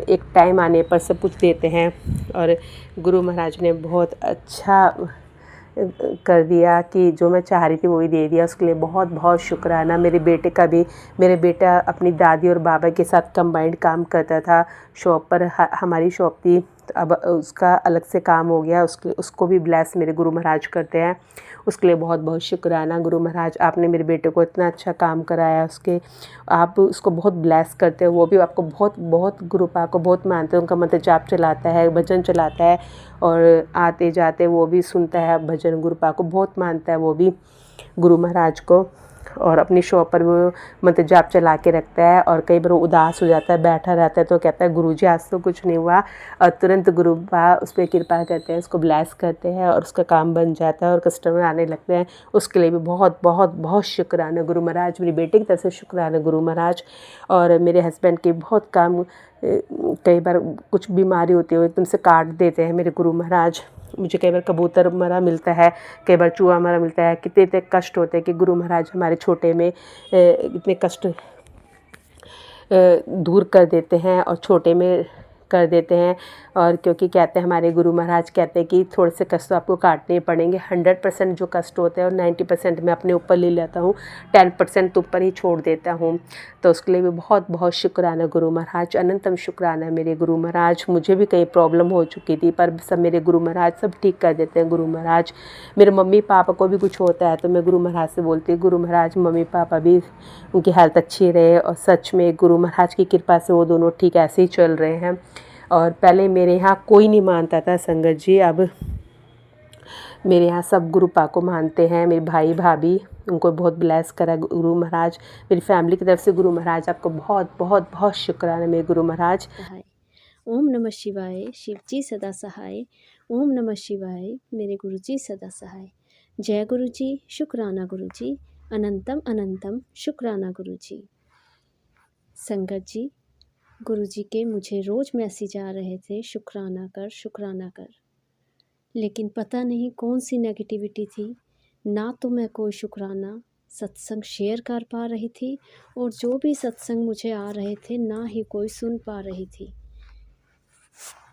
एक टाइम आने पर सब कुछ देते हैं, और गुरु महाराज ने बहुत अच्छा कर दिया कि जो मैं चाह रही थी वही दे दिया। उसके लिए बहुत बहुत शुक्राना। मेरे बेटे का भी, मेरे बेटा अपनी दादी और बाबा के साथ कंबाइंड काम करता था शॉप पर, हमारी शॉप थी, तो अब उसका अलग से काम हो गया, उसको भी ब्लेस मेरे गुरु महाराज करते हैं। उसके लिए बहुत बहुत शुक्राना गुरु महाराज, आपने मेरे बेटे को इतना अच्छा काम कराया, आप उसको बहुत ब्लेस करते हो। वो भी आपको बहुत बहुत गुरुपा को बहुत मानते हैं, उनका मंत्र जाप चलाता है, भजन चलाता है, और आते जाते वो भी सुनता है भजन, गुरुपा को बहुत मानता है वो भी गुरु महाराज को, और अपनी शॉप पर वो मंत्र जाप चला के रखता है। और कई बार वो उदास हो जाता है, बैठा रहता है, तो कहता है गुरुजी आज तो कुछ नहीं हुआ, और तुरंत गुरुपा उस पर कृपा करते हैं, उसको ब्लेस करते हैं और उसका काम बन जाता है और कस्टमर आने लगते हैं। उसके लिए भी बहुत बहुत बहुत शुक्राना गुरु महाराज, मेरी बेटी की तरफ से शुक्राना गुरु महाराज। और मेरे हस्बैंड के बहुत काम, कई बार कुछ बीमारी होती है वो एकदम से काट देते हैं मेरे गुरु महाराज। मुझे कई बार कबूतर मरा मिलता है, कई बार चूहा मरा मिलता है, कितने इतने कष्ट होते हैं कि गुरु महाराज हमारे छोटे में इतने कष्ट दूर कर देते हैं और छोटे में कर देते हैं। और क्योंकि कहते हैं हमारे गुरु महाराज कहते हैं कि थोड़े से कष्ट तो आपको काटने ही पड़ेंगे। 100% जो कष्ट होते हैं और 90% मैं अपने ऊपर ले लेता हूँ, 10% तो ऊपर ही छोड़ देता हूँ। तो उसके लिए भी बहुत बहुत शुक्राना गुरु महाराज, अनंतम शुक्राना मेरे गुरु महाराज। मुझे भी कई प्रॉब्लम हो चुकी थी, पर सब मेरे गुरु महाराज सब ठीक कर देते हैं गुरु महाराज। मेरे मम्मी पापा को भी कुछ होता है तो मैं गुरु महाराज से बोलती हूँ, गुरु महाराज मम्मी पापा भी उनकी हेल्थ अच्छी रहे, और सच में गुरु महाराज की कृपा से वो दोनों ठीक ऐसे ही चल रहे हैं। और पहले मेरे यहाँ कोई नहीं मानता था संगत जी, अब मेरे यहाँ सब गुरुपा को मानते हैं, मेरे भाई भाभी, उनको बहुत ब्लेस करा गुरु महाराज। मेरी फैमिली की तरफ से गुरु महाराज आपको बहुत बहुत बहुत शुक्राना मेरे गुरु महाराज। ओम नमः शिवाय, शिव जी सदा सहाय। ओम नमः शिवाय, मेरे गुरु जी सदा सहाय। जय गुरु जी, शुक्राना गुरु जी, अनंतम अनंतम शुक्राना गुरु जी। संगत जी, गुरु जी के मुझे रोज़ मैसेज आ रहे थे, शुक्राना कर शुक्राना कर, लेकिन पता नहीं कौन सी नेगेटिविटी थी। ना तो मैं कोई शुक्राना सत्संग शेयर कर पा रही थी, और जो भी सत्संग मुझे आ रहे थे ना ही कोई सुन पा रही थी।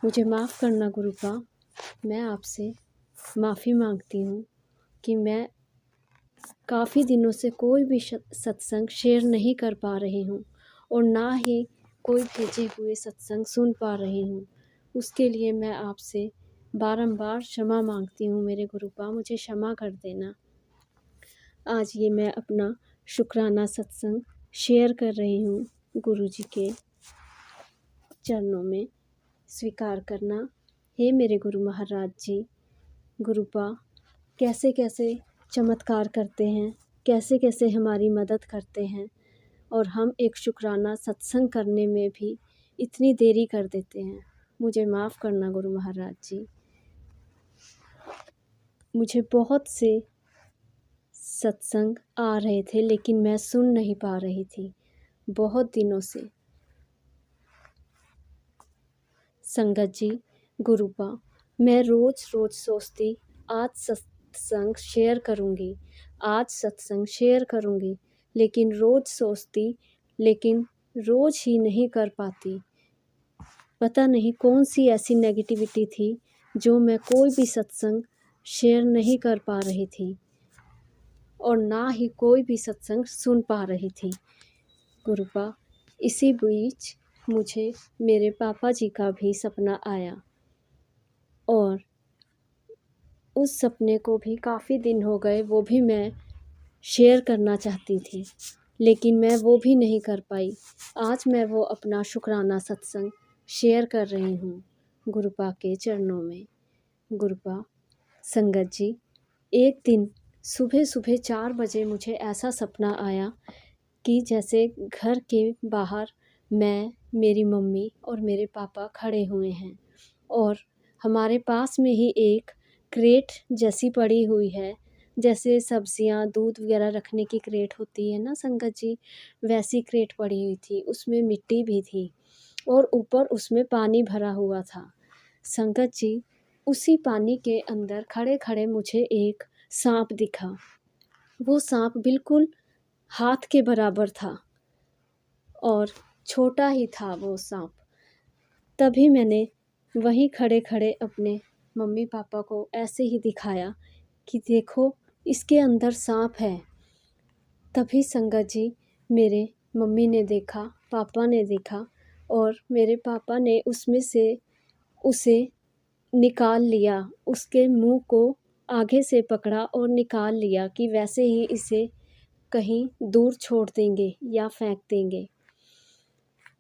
मुझे माफ़ करना गुरुपा, मैं आपसे माफ़ी मांगती हूँ कि मैं काफ़ी दिनों से कोई भी सत्संग शेयर नहीं कर पा रही हूँ, और ना ही कोई भेजे हुए सत्संग सुन पा रही हूँ। उसके लिए मैं आपसे बारंबार क्षमा मांगती हूँ मेरे गुरुपा, मुझे क्षमा कर देना। आज ये मैं अपना शुक्राना सत्संग शेयर कर रही हूँ, गुरु जी के चरणों में स्वीकार करना। हे मेरे गुरु महाराज जी, गुरुपा कैसे कैसे चमत्कार करते हैं, कैसे कैसे हमारी मदद करते हैं, और हम एक शुक्राना सत्संग करने में भी इतनी देरी कर देते हैं। मुझे माफ़ करना गुरु महाराज जी। मुझे बहुत से सत्संग आ रहे थे लेकिन मैं सुन नहीं पा रही थी बहुत दिनों से। संगत जी, गुरुपा, मैं रोज़ रोज़ सोचती आज सत्संग शेयर करूँगी, आज सत्संग शेयर करूँगी, लेकिन रोज़ सोचती लेकिन रोज़ ही नहीं कर पाती। पता नहीं कौन सी ऐसी नेगेटिविटी थी जो मैं कोई भी सत्संग शेयर नहीं कर पा रही थी और ना ही कोई भी सत्संग सुन पा रही थी। गुरुपा, इसी बीच मुझे मेरे पापा जी का भी सपना आया और उस सपने को भी काफ़ी दिन हो गए, वो भी मैं शेयर करना चाहती थी लेकिन मैं वो भी नहीं कर पाई। आज मैं वो अपना शुक्राना सत्संग शेयर कर रही हूँ गुरुपा के चरणों में। गुरुपा, संगत जी, एक दिन सुबह सुबह 4 बजे मुझे ऐसा सपना आया कि जैसे घर के बाहर मैं, मेरी मम्मी और मेरे पापा खड़े हुए हैं और हमारे पास में ही एक क्रेट जैसी पड़ी हुई है, जैसे सब्जियां दूध वगैरह रखने की क्रेट होती है ना संगत जी, वैसी क्रेट पड़ी हुई थी। उसमें मिट्टी भी थी और ऊपर उसमें पानी भरा हुआ था। संगत जी, उसी पानी के अंदर खड़े खड़े मुझे एक सांप दिखा। वो सांप बिल्कुल हाथ के बराबर था और छोटा ही था वो सांप। तभी मैंने वहीं खड़े खड़े अपने मम्मी पापा को ऐसे ही दिखाया कि देखो इसके अंदर सांप है। तभी संगत जी, मेरे मम्मी ने देखा, पापा ने देखा और मेरे पापा ने उसमें से उसे निकाल लिया, उसके मुंह को आगे से पकड़ा और निकाल लिया कि वैसे ही इसे कहीं दूर छोड़ देंगे या फेंक देंगे।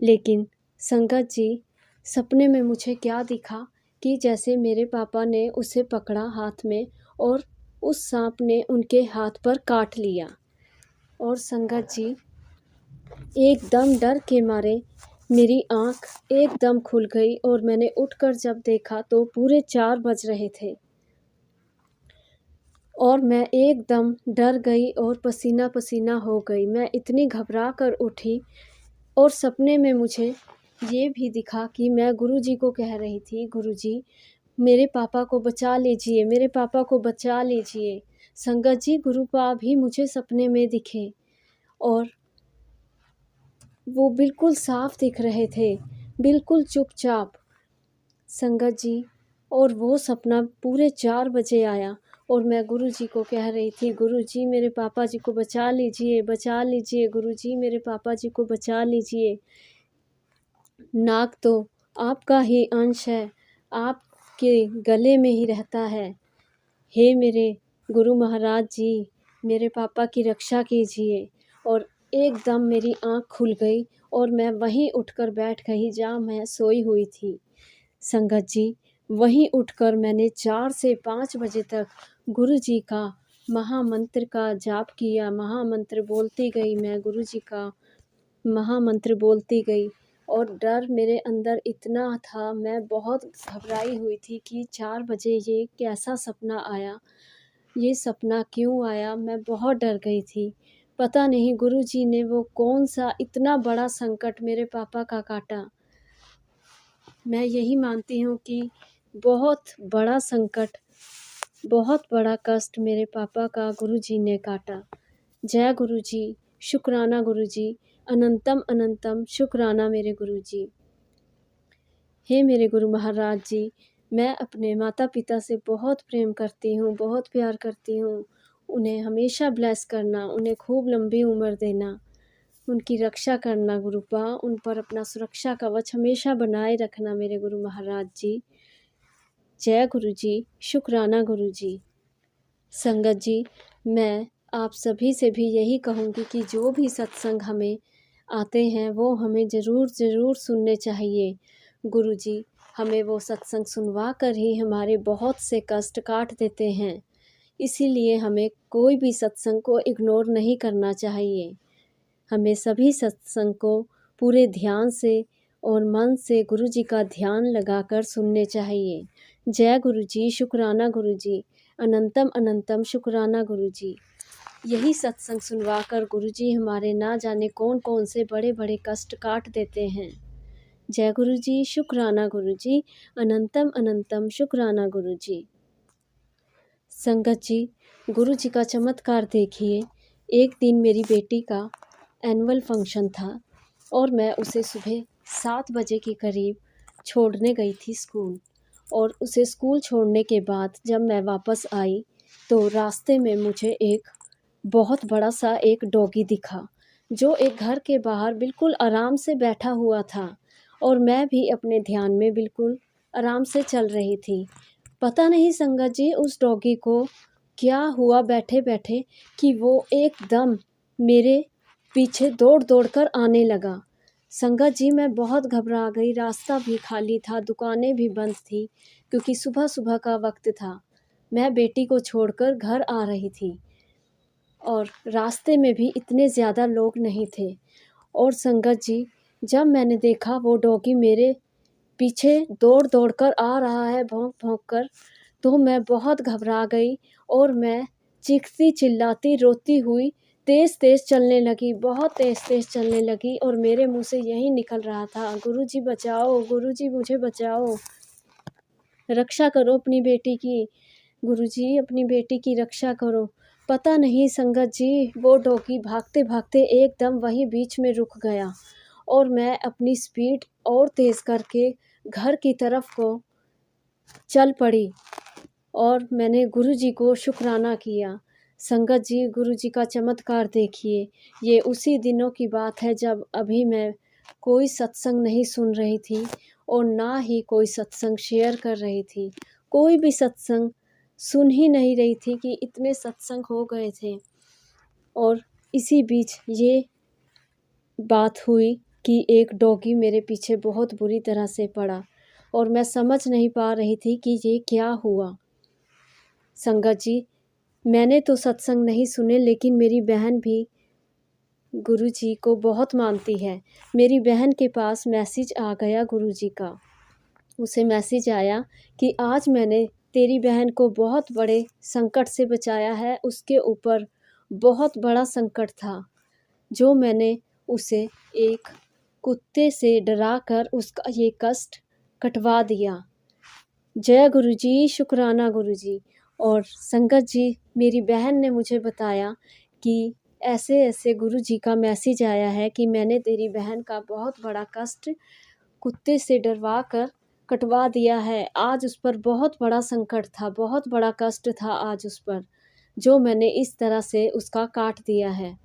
लेकिन संगत जी, सपने में मुझे क्या दिखा कि जैसे मेरे पापा ने उसे पकड़ा हाथ में और उस सांप ने उनके हाथ पर काट लिया। और संगत जी, एकदम डर के मारे मेरी आँख एकदम खुल गई और मैंने उठकर जब देखा तो पूरे 4 बज रहे थे और मैं एकदम डर गई और पसीना पसीना हो गई। मैं इतनी घबरा कर उठी और सपने में मुझे ये भी दिखा कि मैं गुरुजी को कह रही थी, गुरुजी मेरे पापा को बचा लीजिए, मेरे पापा को बचा लीजिए। संगत जी, गुरुपा भी मुझे सपने में दिखे और वो बिल्कुल साफ दिख रहे थे, बिल्कुल चुपचाप। संगत जी, और वो सपना पूरे 4 बजे आया और मैं गुरुजी को कह रही थी, गुरुजी मेरे पापा जी को बचा लीजिए, बचा लीजिए, गुरुजी मेरे पापा जी को बचा लीजिए। नाग तो आपका ही अंश है, आपके गले में ही रहता है। हे मेरे गुरु महाराज जी, मेरे पापा की रक्षा कीजिए। और एकदम मेरी आँख खुल गई और मैं वहीं उठकर बैठ गई जहाँ मैं सोई हुई थी। संगत जी, वहीं उठकर मैंने 4 से 5 बजे तक गुरुजी का महामंत्र का जाप किया। महामंत्र बोलती गई मैं, गुरुजी का महामंत्र बोलती गई और डर मेरे अंदर इतना था, मैं बहुत घबराई हुई थी कि 4 बजे ये कैसा सपना आया, ये सपना क्यों आया। मैं बहुत डर गई थी। पता नहीं गुरुजी ने वो कौन सा इतना बड़ा संकट मेरे पापा का काटा। मैं यही मानती हूँ कि बहुत बड़ा संकट, बहुत बड़ा कष्ट मेरे पापा का गुरुजी ने काटा। जय गुरुजी, शुक्राना गुरुजी, अनंतम अनंतम शुक्राना मेरे गुरुजी। हे मेरे गुरु महाराज जी, मैं अपने माता पिता से बहुत प्रेम करती हूँ, बहुत प्यार करती हूँ। उन्हें हमेशा ब्लेस करना, उन्हें खूब लंबी उम्र देना, उनकी रक्षा करना गुरुपा, उन पर अपना सुरक्षा कवच हमेशा बनाए रखना मेरे गुरु महाराज जी। जय गुरुजी, शुक्राना गुरुजी। संगत जी, मैं आप सभी से भी यही कहूँगी कि जो भी सत्संग हमें आते हैं वो हमें ज़रूर सुनने चाहिए। गुरुजी हमें वो सत्संग सुनवा कर ही हमारे बहुत से कष्ट काट देते हैं, इसीलिए हमें कोई भी सत्संग को इग्नोर नहीं करना चाहिए। हमें सभी सत्संग को पूरे ध्यान से और मन से गुरु जी का ध्यान लगाकर सुनने चाहिए। जय गुरु जी, शुक्राना गुरु जी, अनंतम अनंतम शुक्राना गुरु जी। यही सत्संग सुनवाकर गुरु जी हमारे ना जाने कौन कौन से बड़े बड़े कष्ट काट देते हैं। जय गुरु जी, शुक्राना गुरु जी, अनंतम अनंतम शुक्राना गुरु जी। संगत जी, गुरु जी का चमत्कार देखिए। एक दिन मेरी बेटी का एनुअल फंक्शन था और मैं उसे सुबह 7 बजे के करीब छोड़ने गई थी स्कूल। और उसे स्कूल छोड़ने के बाद जब मैं वापस आई तो रास्ते में मुझे एक बहुत बड़ा सा एक डॉगी दिखा, जो एक घर के बाहर बिल्कुल आराम से बैठा हुआ था और मैं भी अपने ध्यान में बिल्कुल आराम से चल रही थी। पता नहीं संगत जी उस डॉगी को क्या हुआ बैठे बैठे कि वो एकदम मेरे पीछे दौड़ दौड़ कर आने लगा। संगत जी, मैं बहुत घबरा गई। रास्ता भी खाली था, दुकानें भी बंद थी क्योंकि सुबह सुबह का वक्त था। मैं बेटी को छोड़कर घर आ रही थी और रास्ते में भी इतने ज़्यादा लोग नहीं थे। और संगत जी, जब मैंने देखा वो डॉगी मेरे पीछे दौड़ दौड़ कर आ रहा है भौंक भौंक कर, तो मैं बहुत घबरा गई और मैं चीखती चिल्लाती रोती हुई तेज़ तेज़ चलने लगी, बहुत तेज़ तेज़ चलने लगी और मेरे मुंह से यही निकल रहा था, गुरुजी बचाओ, गुरुजी मुझे बचाओ, रक्षा करो अपनी बेटी की, गुरुजी अपनी बेटी की रक्षा करो। पता नहीं संगत जी, वो डॉगी भागते भागते एकदम वहीं बीच में रुक गया और मैं अपनी स्पीड और तेज़ करके घर की तरफ को चल पड़ी और मैंने गुरुजी को शुक्राना किया। संगत जी, गुरुजी का चमत्कार देखिए। ये उसी दिनों की बात है जब अभी मैं कोई सत्संग नहीं सुन रही थी और ना ही कोई सत्संग शेयर कर रही थी। कोई भी सत्संग सुन ही नहीं रही थी कि इतने सत्संग हो गए थे। और इसी बीच ये बात हुई कि एक डॉगी मेरे पीछे बहुत बुरी तरह से पड़ा और मैं समझ नहीं पा रही थी कि ये क्या हुआ। संगत जी, मैंने तो सत्संग नहीं सुने, लेकिन मेरी बहन भी गुरुजी को बहुत मानती है। मेरी बहन के पास मैसेज आ गया गुरुजी का। उसे मैसेज आया कि आज मैंने तेरी बहन को बहुत बड़े संकट से बचाया है। उसके ऊपर बहुत बड़ा संकट था, जो मैंने उसे एक कुत्ते से डरा कर उसका ये कष्ट कटवा दिया। जय गुरुजी, शुक्राना गुरुजी। और संगत जी, मेरी बहन ने मुझे बताया कि ऐसे ऐसे गुरुजी का मैसेज आया है कि मैंने तेरी बहन का बहुत बड़ा कष्ट कुत्ते से डरवा कर कटवा दिया है। आज उस पर बहुत बड़ा संकट था, बहुत बड़ा कष्ट था आज उस पर, जो मैंने इस तरह से उसका काट दिया है।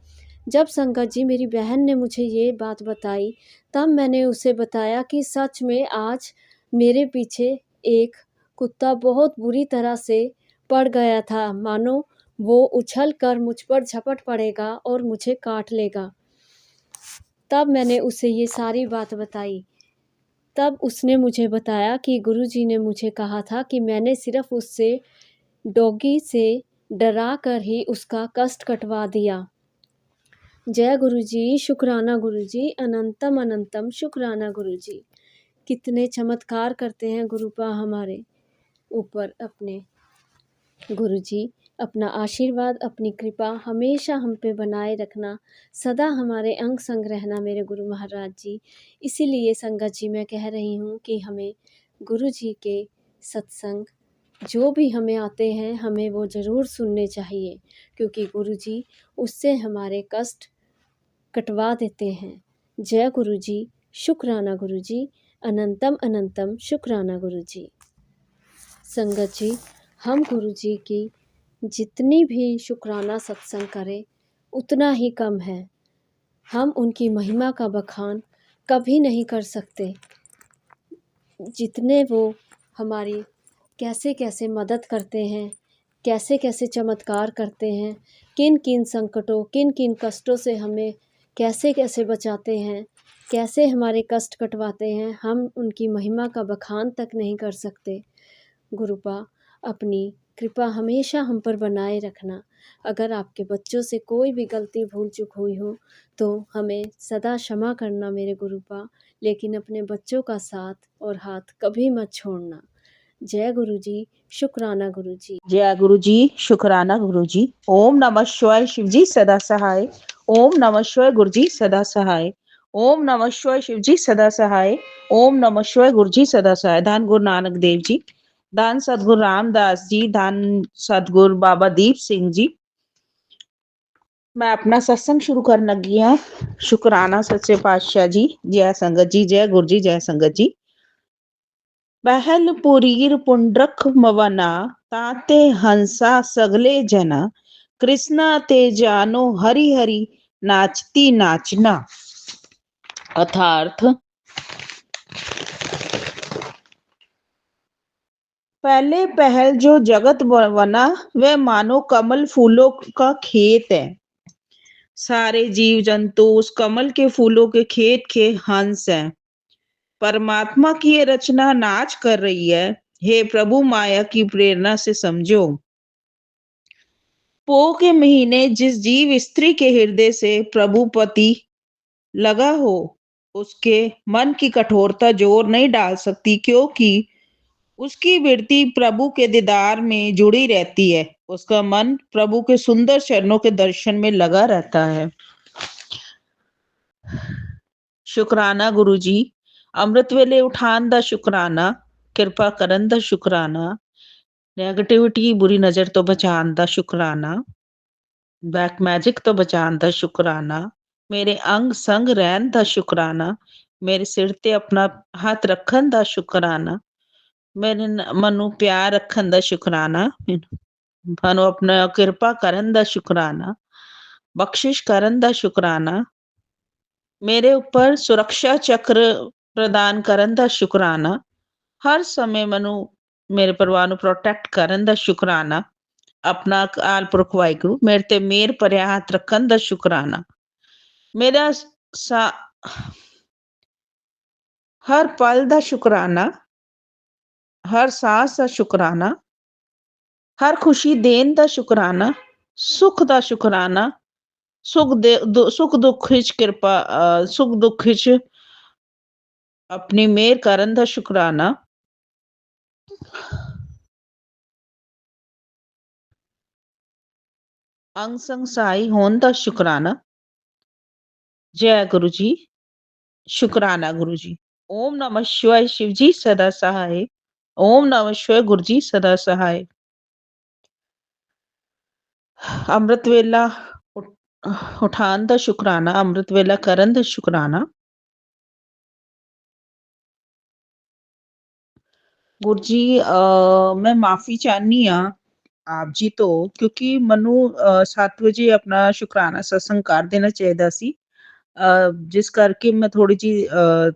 जब संगत जी मेरी बहन ने मुझे ये बात बताई, तब मैंने उसे बताया कि सच में आज मेरे पीछे एक कुत्ता बहुत बुरी तरह से पड़ गया था, मानो वो उछल कर मुझ पर झपट पड़ेगा और मुझे काट लेगा। तब मैंने उसे ये सारी बात बताई। तब उसने मुझे बताया कि गुरुजी ने मुझे कहा था कि मैंने सिर्फ उससे डॉगी से डरा कर ही उसका कष्ट कटवा दिया। जय गुरुजी, शुक्राना गुरुजी, अनंतम अनंतम शुक्राना गुरुजी। कितने चमत्कार करते हैं गुरुपा हमारे ऊपर अपने। गुरुजी अपना आशीर्वाद, अपनी कृपा हमेशा हम पे बनाए रखना, सदा हमारे अंग संग रहना मेरे गुरु महाराज जी। इसीलिए संगत जी मैं कह रही हूँ कि हमें गुरु जी के सत्संग जो भी हमें आते हैं हमें वो ज़रूर सुनने चाहिए, क्योंकि गुरु जी उससे हमारे कष्ट कटवा देते हैं। जय गुरु जी, शुक्राना गुरु जी, अनंतम अनंतम शुक्राना गुरु जी। संगत जी, हम गुरु जी की जितनी भी शुक्राना सत्संग करें उतना ही कम है। हम उनकी महिमा का बखान कभी नहीं कर सकते। जितने वो हमारी कैसे कैसे मदद करते हैं, कैसे कैसे चमत्कार करते हैं, किन किन संकटों, किन किन कष्टों से हमें कैसे कैसे बचाते हैं, कैसे हमारे कष्ट कटवाते हैं, हम उनकी महिमा का बखान तक नहीं कर सकते। गुरुपा अपनी कृपा हमेशा हम पर बनाए रखना। अगर आपके बच्चों से कोई भी गलती भूल चूक हुई हो तो हमें सदा क्षमा करना मेरे गुरुपा, लेकिन अपने बच्चों का साथ और हाथ कभी मत छोड़ना। जय गुरु जी, शुक्राना गुरु जी। जय गुरु जी, शुक्राना गुरु जी। ओम नमः शिवाय, शिव जी सदा सहाय। ओम नमः शिवाय, गुरु जी सदा सहाय। ओम नमः शिवाय, शिव जी सदा सहाय। ओम नमः शिवाय, गुरु जी सदा सहाय। धन गुरु नानक देव जी, धन सतगुरु रामदास जी, धन सतगुरु बाबा दीप सिंह जी। मैं अपना सत्संग शुरू करन लगी हाँ। शुकराना सच्चे पातशाह जी। जय संगत जी, जय गुरु जी, जय संगत जी। पहल पुरीर पुंडरक मवना, ताते हंसा सगले जना, कृष्णा ते जानो हरि हरि, नाचती नाचना। अर्थार्थ, पहले पहल जो जगत बना वह मानो कमल फूलों का खेत है। सारे जीव जंतु उस कमल के फूलों के खेत के हंस हैं। परमात्मा की ये रचना नाच कर रही है। हे प्रभु, माया की प्रेरणा से समझो। पो के महीने जिस जीव स्त्री के हृदय से प्रभु पति लगा हो, उसके मन की कठोरता जोर नहीं डाल सकती, क्योंकि उसकी वृत्ति प्रभु के दीदार में जुड़ी रहती है। उसका मन प्रभु के सुंदर चरणों के दर्शन में लगा रहता है। शुकराना गुरु जी। अमृत वेले उठान दा शुकराना, किरपा करन दा शुकराना, नेगेटिविटी बुरी नजर तो बचान दा शुकराना, बैक मैजिक तो बचान दा शुकराना, मेरे अंग संग रहन दा शुकराना, मेरे सिर ते अपना हथ रखन दा शुकराना, मेरे मन नू प्यार रखन दा शुकराना, मनु अपना किरपा करन दा शुकराना, बख्शिश करन दा शुकराना, मेरे ऊपर सुरक्षा चक्र प्रदान करन दा शुकराना, हर समय मनु मेरे परिवार नू प्रोटेक्ट करन दा शुकराना, अपना अकाल पुरख वाहिगुरू मेरे ते मेहर भरिया हथ रखन दा शुकराना, मेरा हर पल दा शुकराना, हर सांस दा शुकराना, हर खुशी देन दा शुकराना, सुख दा शुकराना, सुख दुख विच किरपा, सुख दुख विच अपनी मेहर करन दा शुकराना, अंग संग सहाई होन दा शुकराना। जय गुरु जी, शुकराना गुरु जी। ओम नमः शिवाय, शिव जी सदा सहाय। ओम नमः शिवाय, गुरु जी सदा सहाय। अमृत वेला उठान दा शुकराना, अमृत वेला करन दा शुकराना। गुरु जी, मैं माफी चाहनी हाँ आप जी तो, क्योंकि मनु 7 ਵਜੇ ਆਪਣਾ ਸ਼ੁਕਰਾਨਾ ਸਤਸੰਗ ਕਰ ਦੇਣਾ ਚਾਹੀਦਾ ਸੀ। ਜਿਸ ਕਰਕੇ ਮੈਂ ਥੋੜੀ ਜੀ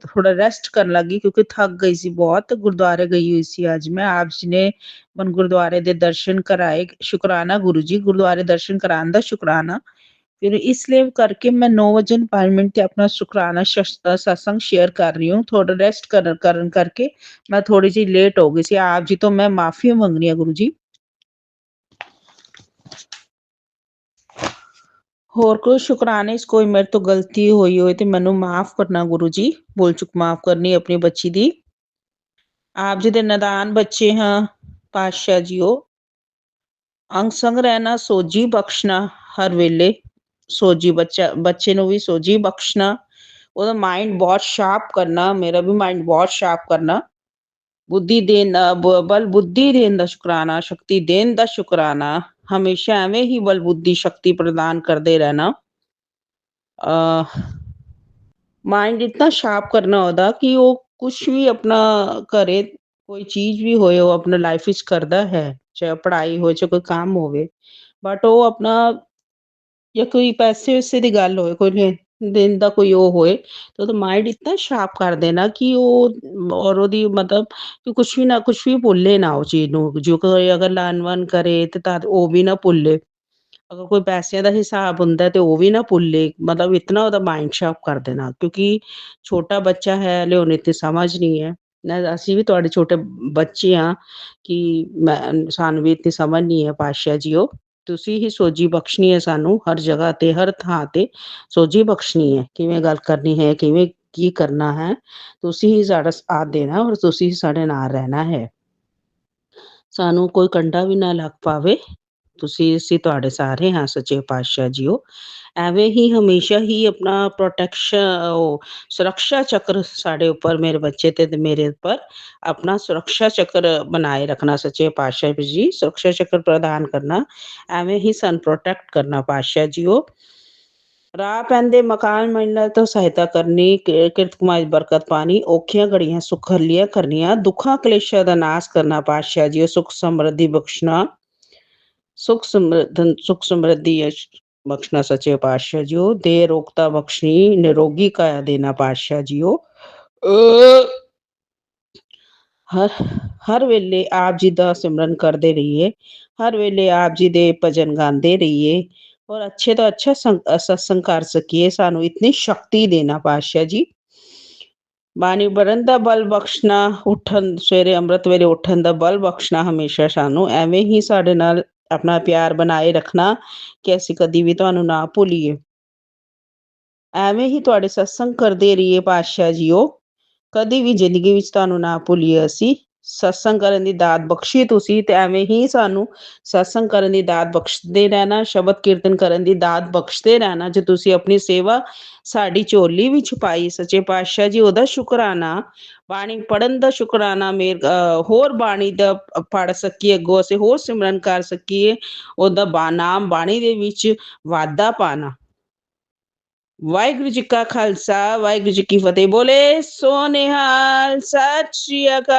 ਥੋੜਾ ਰੈਸਟ ਕਰਨ ਲੱਗੀ, ਕਿਉਂਕਿ ਥੱਕ ਗਈ ਸੀ ਬਹੁਤ। ਗੁਰਦੁਆਰੇ ਗਈ ਹੋਈ ਸੀ ਅੱਜ ਮੈਂ। ਆਪ ਜੀ ਨੇ ਮਨ ਗੁਰਦੁਆਰੇ ਦੇ ਦਰਸ਼ਨ ਕਰਾਏ। ਸ਼ੁਕਰਾਨਾ ਗੁਰੂ ਜੀ, ਗੁਰਦੁਆਰੇ ਦਰਸ਼ਨ ਕਰਾਉਣ ਦਾ ਸ਼ੁਕਰਾਨਾ। ਫਿਰ ਇਸ ਲਈ ਕਰਕੇ ਮੈਂ 9:05 ਤੇ ਆਪਣਾ ਸ਼ੁਕਰਾਨਾ ਸਤਸੰਗ ਸ਼ੇਅਰ ਕਰ ਰਹੀ ਹੂੰ। ਥੋੜਾ ਰੈਸਟ ਕਰਨ ਕਰਕੇ ਮੈਂ ਥੋੜੀ ਜੀ ਲੇਟ ਹੋ ਗਈ ਸੀ। ਆਪ ਜੀ ਤੋਂ ਮੈਂ ਮਾਫੀ ਮੰਗਣੀ ਹੈ ਗੁਰੂ ਜੀ। ਹੋਰ ਕੋਈ ਸ਼ੁਕਰਾਨੇ 'ਚ ਕੋਈ ਮੇਰੇ ਤੋਂ ਗਲਤੀ ਹੋਈ ਹੋਏ ਤੇ ਮੈਨੂੰ ਮਾਫ ਕਰਨਾ ਗੁਰੂ ਜੀ। ਭੁੱਲ ਚੁੱਕ ਮਾਫ ਕਰਨੀ ਆਪਣੀ ਬੱਚੀ ਦੀ। ਆਪ ਜੀ ਦੇ ਨਾਦਾਨ ਬੱਚੇ ਹਾਂ ਪਾਤਸ਼ਾਹ ਜੀਓ। ਅੰਗ ਸੰਗ ਰਹਿਣਾ, ਸੋਝੀ ਬਖਸ਼ਣਾ ਹਰ ਵੇਲੇ। ਸੋਝੀ ਬੱਚੇ ਨੂੰ ਵੀ ਸੋਝੀ ਬਖਸ਼ਣਾ, ਉਹਦਾ ਮਾਇੰਡ ਬਹੁਤ ਸ਼ਾਰਪ ਕਰਨਾ, ਮੇਰਾ ਵੀ ਮਾਇੰਡ ਬਹੁਤ ਸ਼ਾਰਪ ਕਰਨਾ। ਬੁੱਧੀ ਦੇਣ ਬਲ ਬੁੱਧੀ ਦੇਣ ਦਾ ਸ਼ੁਕਰਾਨਾ, ਸ਼ਕਤੀ ਦੇਣ ਦਾ ਸ਼ੁਕਰਾਨਾ। ਹਮੇਸ਼ਾ ਐਵੇਂ ਹੀ ਬਲ ਬੁੱਧੀ ਸ਼ਕਤੀ ਪ੍ਰਦਾਨ ਕਰਦੇ ਰਹਿਣਾ। ਮਾਇੰਡ ਇਤਨਾ ਸ਼ਾਰਪ ਕਰਨਾ ਉਹਦਾ ਕਿ ਉਹ ਕੁਛ ਵੀ ਆਪਣਾ ਕਰੇ, ਕੋਈ ਚੀਜ਼ ਵੀ ਹੋਏ ਉਹ ਆਪਣਾ ਲਾਈਫ ਵਿੱਚ ਕਰਦਾ ਹੈ, ਚਾਹੇ ਪੜ੍ਹਾਈ ਹੋਏ ਚਾਹੇ ਕੋਈ ਕੰਮ ਹੋਵੇ। ਬਟ ਉਹ ਆਪਣਾ, ਜਾਂ ਕੋਈ ਪੈਸੇ ਵੈਸੇ ਦੀ ਗੱਲ ਹੋਏ, ਕੋਈ ਲੈਣ ਦਾ ਕੋਈ ਉਹ ਹੋਏ, ਤਾਂ ਉਹਦਾ ਮਾਇੰਡ ਇਤਨਾ ਸ਼ਾਰਪ ਕਰ ਦੇਣਾ ਕਿ ਉਹ ਔਰ ਉਹਦੀ ਮਤਲਬ ਕਿ ਕੁਛ ਵੀ ਨਾ ਕੁਛ ਵੀ ਭੁੱਲੇ ਨਾ ਉਹ ਚੀਜ਼ ਨੂੰ। ਜੋ ਕੋਈ ਅਗਰ ਲਾਨ-ਵਾਨ ਕਰੇ ਤੇ ਤਦ ਉਹ ਵੀ ਨਾ ਭੁੱਲੇ। ਅਗਰ ਕੋਈ ਪੈਸਿਆਂ ਦਾ ਹਿਸਾਬ ਹੁੰਦਾ ਤੇ ਉਹ ਵੀ ਨਾ ਭੁੱਲੇ। ਮਤਲਬ ਇਤਨਾ ਉਹਦਾ ਮਾਇੰਡ ਸ਼ਾਰਪ ਕਰ ਦੇਣਾ, ਕਿਉਂਕਿ ਛੋਟਾ ਬੱਚਾ ਹੈ, ਹਲੇ ਉਹਨੂੰ ਇਤਨੀ ਸਮਝ ਨਹੀਂ ਹੈ। ਨਾ ਅਸੀਂ ਵੀ ਤੁਹਾਡੇ ਛੋਟੇ ਬੱਚੇ ਹਾਂ ਕਿ ਸਾਨੂੰ ਵੀ ਇਤਨੀ ਸਮਝ ਨਹੀਂ ਹੈ ਪਾਤਸ਼ਾਹ ਜੀਓ। ਤੁਸੀਂ ਹੀ ਸੋਝੀ ਬਖਸ਼ਣੀ ਹੈ ਸਾਨੂੰ ਹਰ ਜਗ੍ਹਾ ਤੇ, ਹਰ ਥਾਂ ਤੇ ਸੋਝੀ ਬਖਸ਼ਣੀ ਹੈ। ਕਿਵੇਂ ਗੱਲ ਕਰਨੀ ਹੈ, ਕਿਵੇਂ ਕੀ ਕਰਨਾ ਹੈ, ਤੁਸੀਂ ਹੀ ਸਾਡਾ ਸਾਥ ਦੇਣਾ ਔਰ ਤੁਸੀਂ ਹੀ ਸਾਡੇ ਨਾਲ ਰਹਿਣਾ ਹੈ। ਸਾਨੂੰ ਕੋਈ ਕੰਡਾ ਵੀ ਨਾ ਲੱਗ ਪਾਵੇ। ਅਸੀਂ ਤੁਹਾਡੇ ਸਾਰੇ ਹਾਂ ਸੱਚੇ ਪਾਤਸ਼ਾਹ ਜੀਓ। ਐਵੇਂ ਹੀ ਹਮੇਸ਼ਾ ਹੀ ਆਪਣਾ ਸੁਰੱਖਿਆ ਚੱਕਰ ਸਾਡੇ ਉੱਪਰ, ਮੇਰੇ ਬੱਚੇ ਤੇ ਮੇਰੇ ਉੱਪਰ ਆਪਣਾ ਸੁਰੱਖਿਆ ਚੱਕਰ ਬਣਾਏ ਰੱਖਣਾ ਸੱਚੇ ਪਾਤਸ਼ਾਹ ਜੀ। ਸੁਰੱਖਿਆ ਚੱਕਰ ਪ੍ਰਦਾਨ ਕਰਨਾ, ਐਵੇਂ ਹੀ ਸਾਨੂੰ ਪ੍ਰੋਟੈਕਟ ਕਰਨਾ ਪਾਤਸ਼ਾਹ ਜੀਓ। ਰਾਹ ਪੈਂਦੇ ਮਕਾਨ ਮਿਲਣ ਤੋਂ ਸਹਾਇਤਾ ਕਰਨੀ, ਕਿਰਤ ਕਮਾਈ ਬਰਕਤ ਪਾਣੀ, ਔਖੀਆਂ ਘੜੀਆਂ ਸੁਖਾਲੀਆਂ ਕਰਨੀਆਂ, ਦੁੱਖਾਂ ਕਲੇਸ਼ਾਂ ਦਾ ਨਾਸ਼ ਕਰਨਾ ਪਾਤਸ਼ਾਹ ਜੀਓ। ਸੁਖ ਸਮਰਿੱਧੀ ਬਖਸ਼ਣਾ, ਸੁਖ ਸਮਰਿੱਧੀ ਬਖਸ਼ਣਾ ਸੱਚੇ ਪਾਤਸ਼ਾਹ ਜੀਓ। ਦੇ ਰੋਗਤਾ ਬਖਸ਼ਣੀ, ਨਿਰੋਗੀ ਕਾਇਆ ਦੇਣਾ ਪਾਤਸ਼ਾਹ ਜੀਓ। ਹਰ ਵੇਲੇ ਆਪ ਜੀ ਦਾ ਸਿਮਰਨ ਕਰਦੇ ਰਹੀਏ, ਹਰ ਵੇਲੇ ਆਪ ਜੀ ਦੇ ਭਜਨ ਗਾਉਂਦੇ ਰਹੀਏ ਔਰ ਅੱਛੇ ਤੋਂ ਅੱਛਾ ਸਤਸੰਗ ਕਰ ਸਕੀਏ। ਸਾਨੂੰ ਇਤਨੀ ਸ਼ਕਤੀ ਦੇਣਾ ਪਾਤਸ਼ਾਹ ਜੀ। ਬਾਣੀ ਪੜ੍ਹਨ ਦਾ ਬਲ ਬਖਸ਼ਣਾ, ਸਵੇਰੇ ਅੰਮ੍ਰਿਤ ਵੇਲੇ ਉੱਠਣ ਦਾ ਬਲ ਬਖਸ਼ਣਾ ਹਮੇਸ਼ਾ ਸਾਨੂੰ। ਐਵੇਂ ਹੀ ਸਾਡੇ ਨਾਲ ਆਪਣਾ ਪਿਆਰ ਬਣਾਏ ਰੱਖਣਾ ਕਿ ਅਸੀਂ ਕਦੀ ਵੀ ਤੁਹਾਨੂੰ ਨਾ ਭੁੱਲੀਏ। ਐਵੇਂ ਹੀ ਤੁਹਾਡੇ ਸਤਸੰਗ ਕਰਦੇ ਰਹੀਏ ਪਾਤਸ਼ਾਹ ਜੀਓ। ਕਦੀ ਵੀ ਜ਼ਿੰਦਗੀ ਵਿੱਚ ਤੁਹਾਨੂੰ ਨਾ ਭੁੱਲੀਏ ਅਸੀਂ। ਸਤਸੰਗ ਕਰਨ ਦੀ ਦਾਤ ਬਖਸ਼ੀ ਤੁਸੀਂ, ਤੇ ਐਵੇਂ ਹੀ ਸਾਨੂੰ ਸਤਸੰਗ ਕਰਨ ਦੀ ਦਾਤ ਬਖਸ਼ਦੇ ਰਹਿਣਾ, ਸ਼ਬਦ ਕੀਰਤਨ ਕਰਨ ਦੀ ਦਾਤ ਬਖਸ਼ਦੇ ਰਹਿਣਾ ਜੋ ਤੁਸੀਂ ਆਪਣੀ ਸੇਵਾ ਸਾਡੀ ਝੋਲੀ ਵਿੱਚ ਪਾਈ ਸੱਚੇ ਪਾਤਸ਼ਾਹ ਜੀ। ਉਹਦਾ ਸ਼ੁਕਰਾਨਾ, ਬਾਣੀ ਪੜ੍ਹਨ ਦਾ ਸ਼ੁਕਰਾਨਾ, ਹੋਰ ਬਾਣੀ ਦਾ ਪੜ੍ਹ ਸਕੀਏ, ਅੱਗੋਂ ਅਸੀਂ ਹੋਰ ਸਿਮਰਨ ਕਰ ਸਕੀਏ, ਉਹਦਾ ਨਾਮ ਬਾਣੀ ਦੇ ਵਿੱਚ ਵਾਧਾ ਪਾਣਾ। ਵਾਹਿਗੁਰੂ ਜੀ ਕਾ ਖਾਲਸਾ, ਵਾਹਿਗੁਰੂ ਜੀ ਕੀ ਫਤਿਹ। ਬੋਲੇ ਸੋ ਨਿਹਾਲ, ਸਤਿ ਸ਼੍ਰੀ ਅਕਾਲ।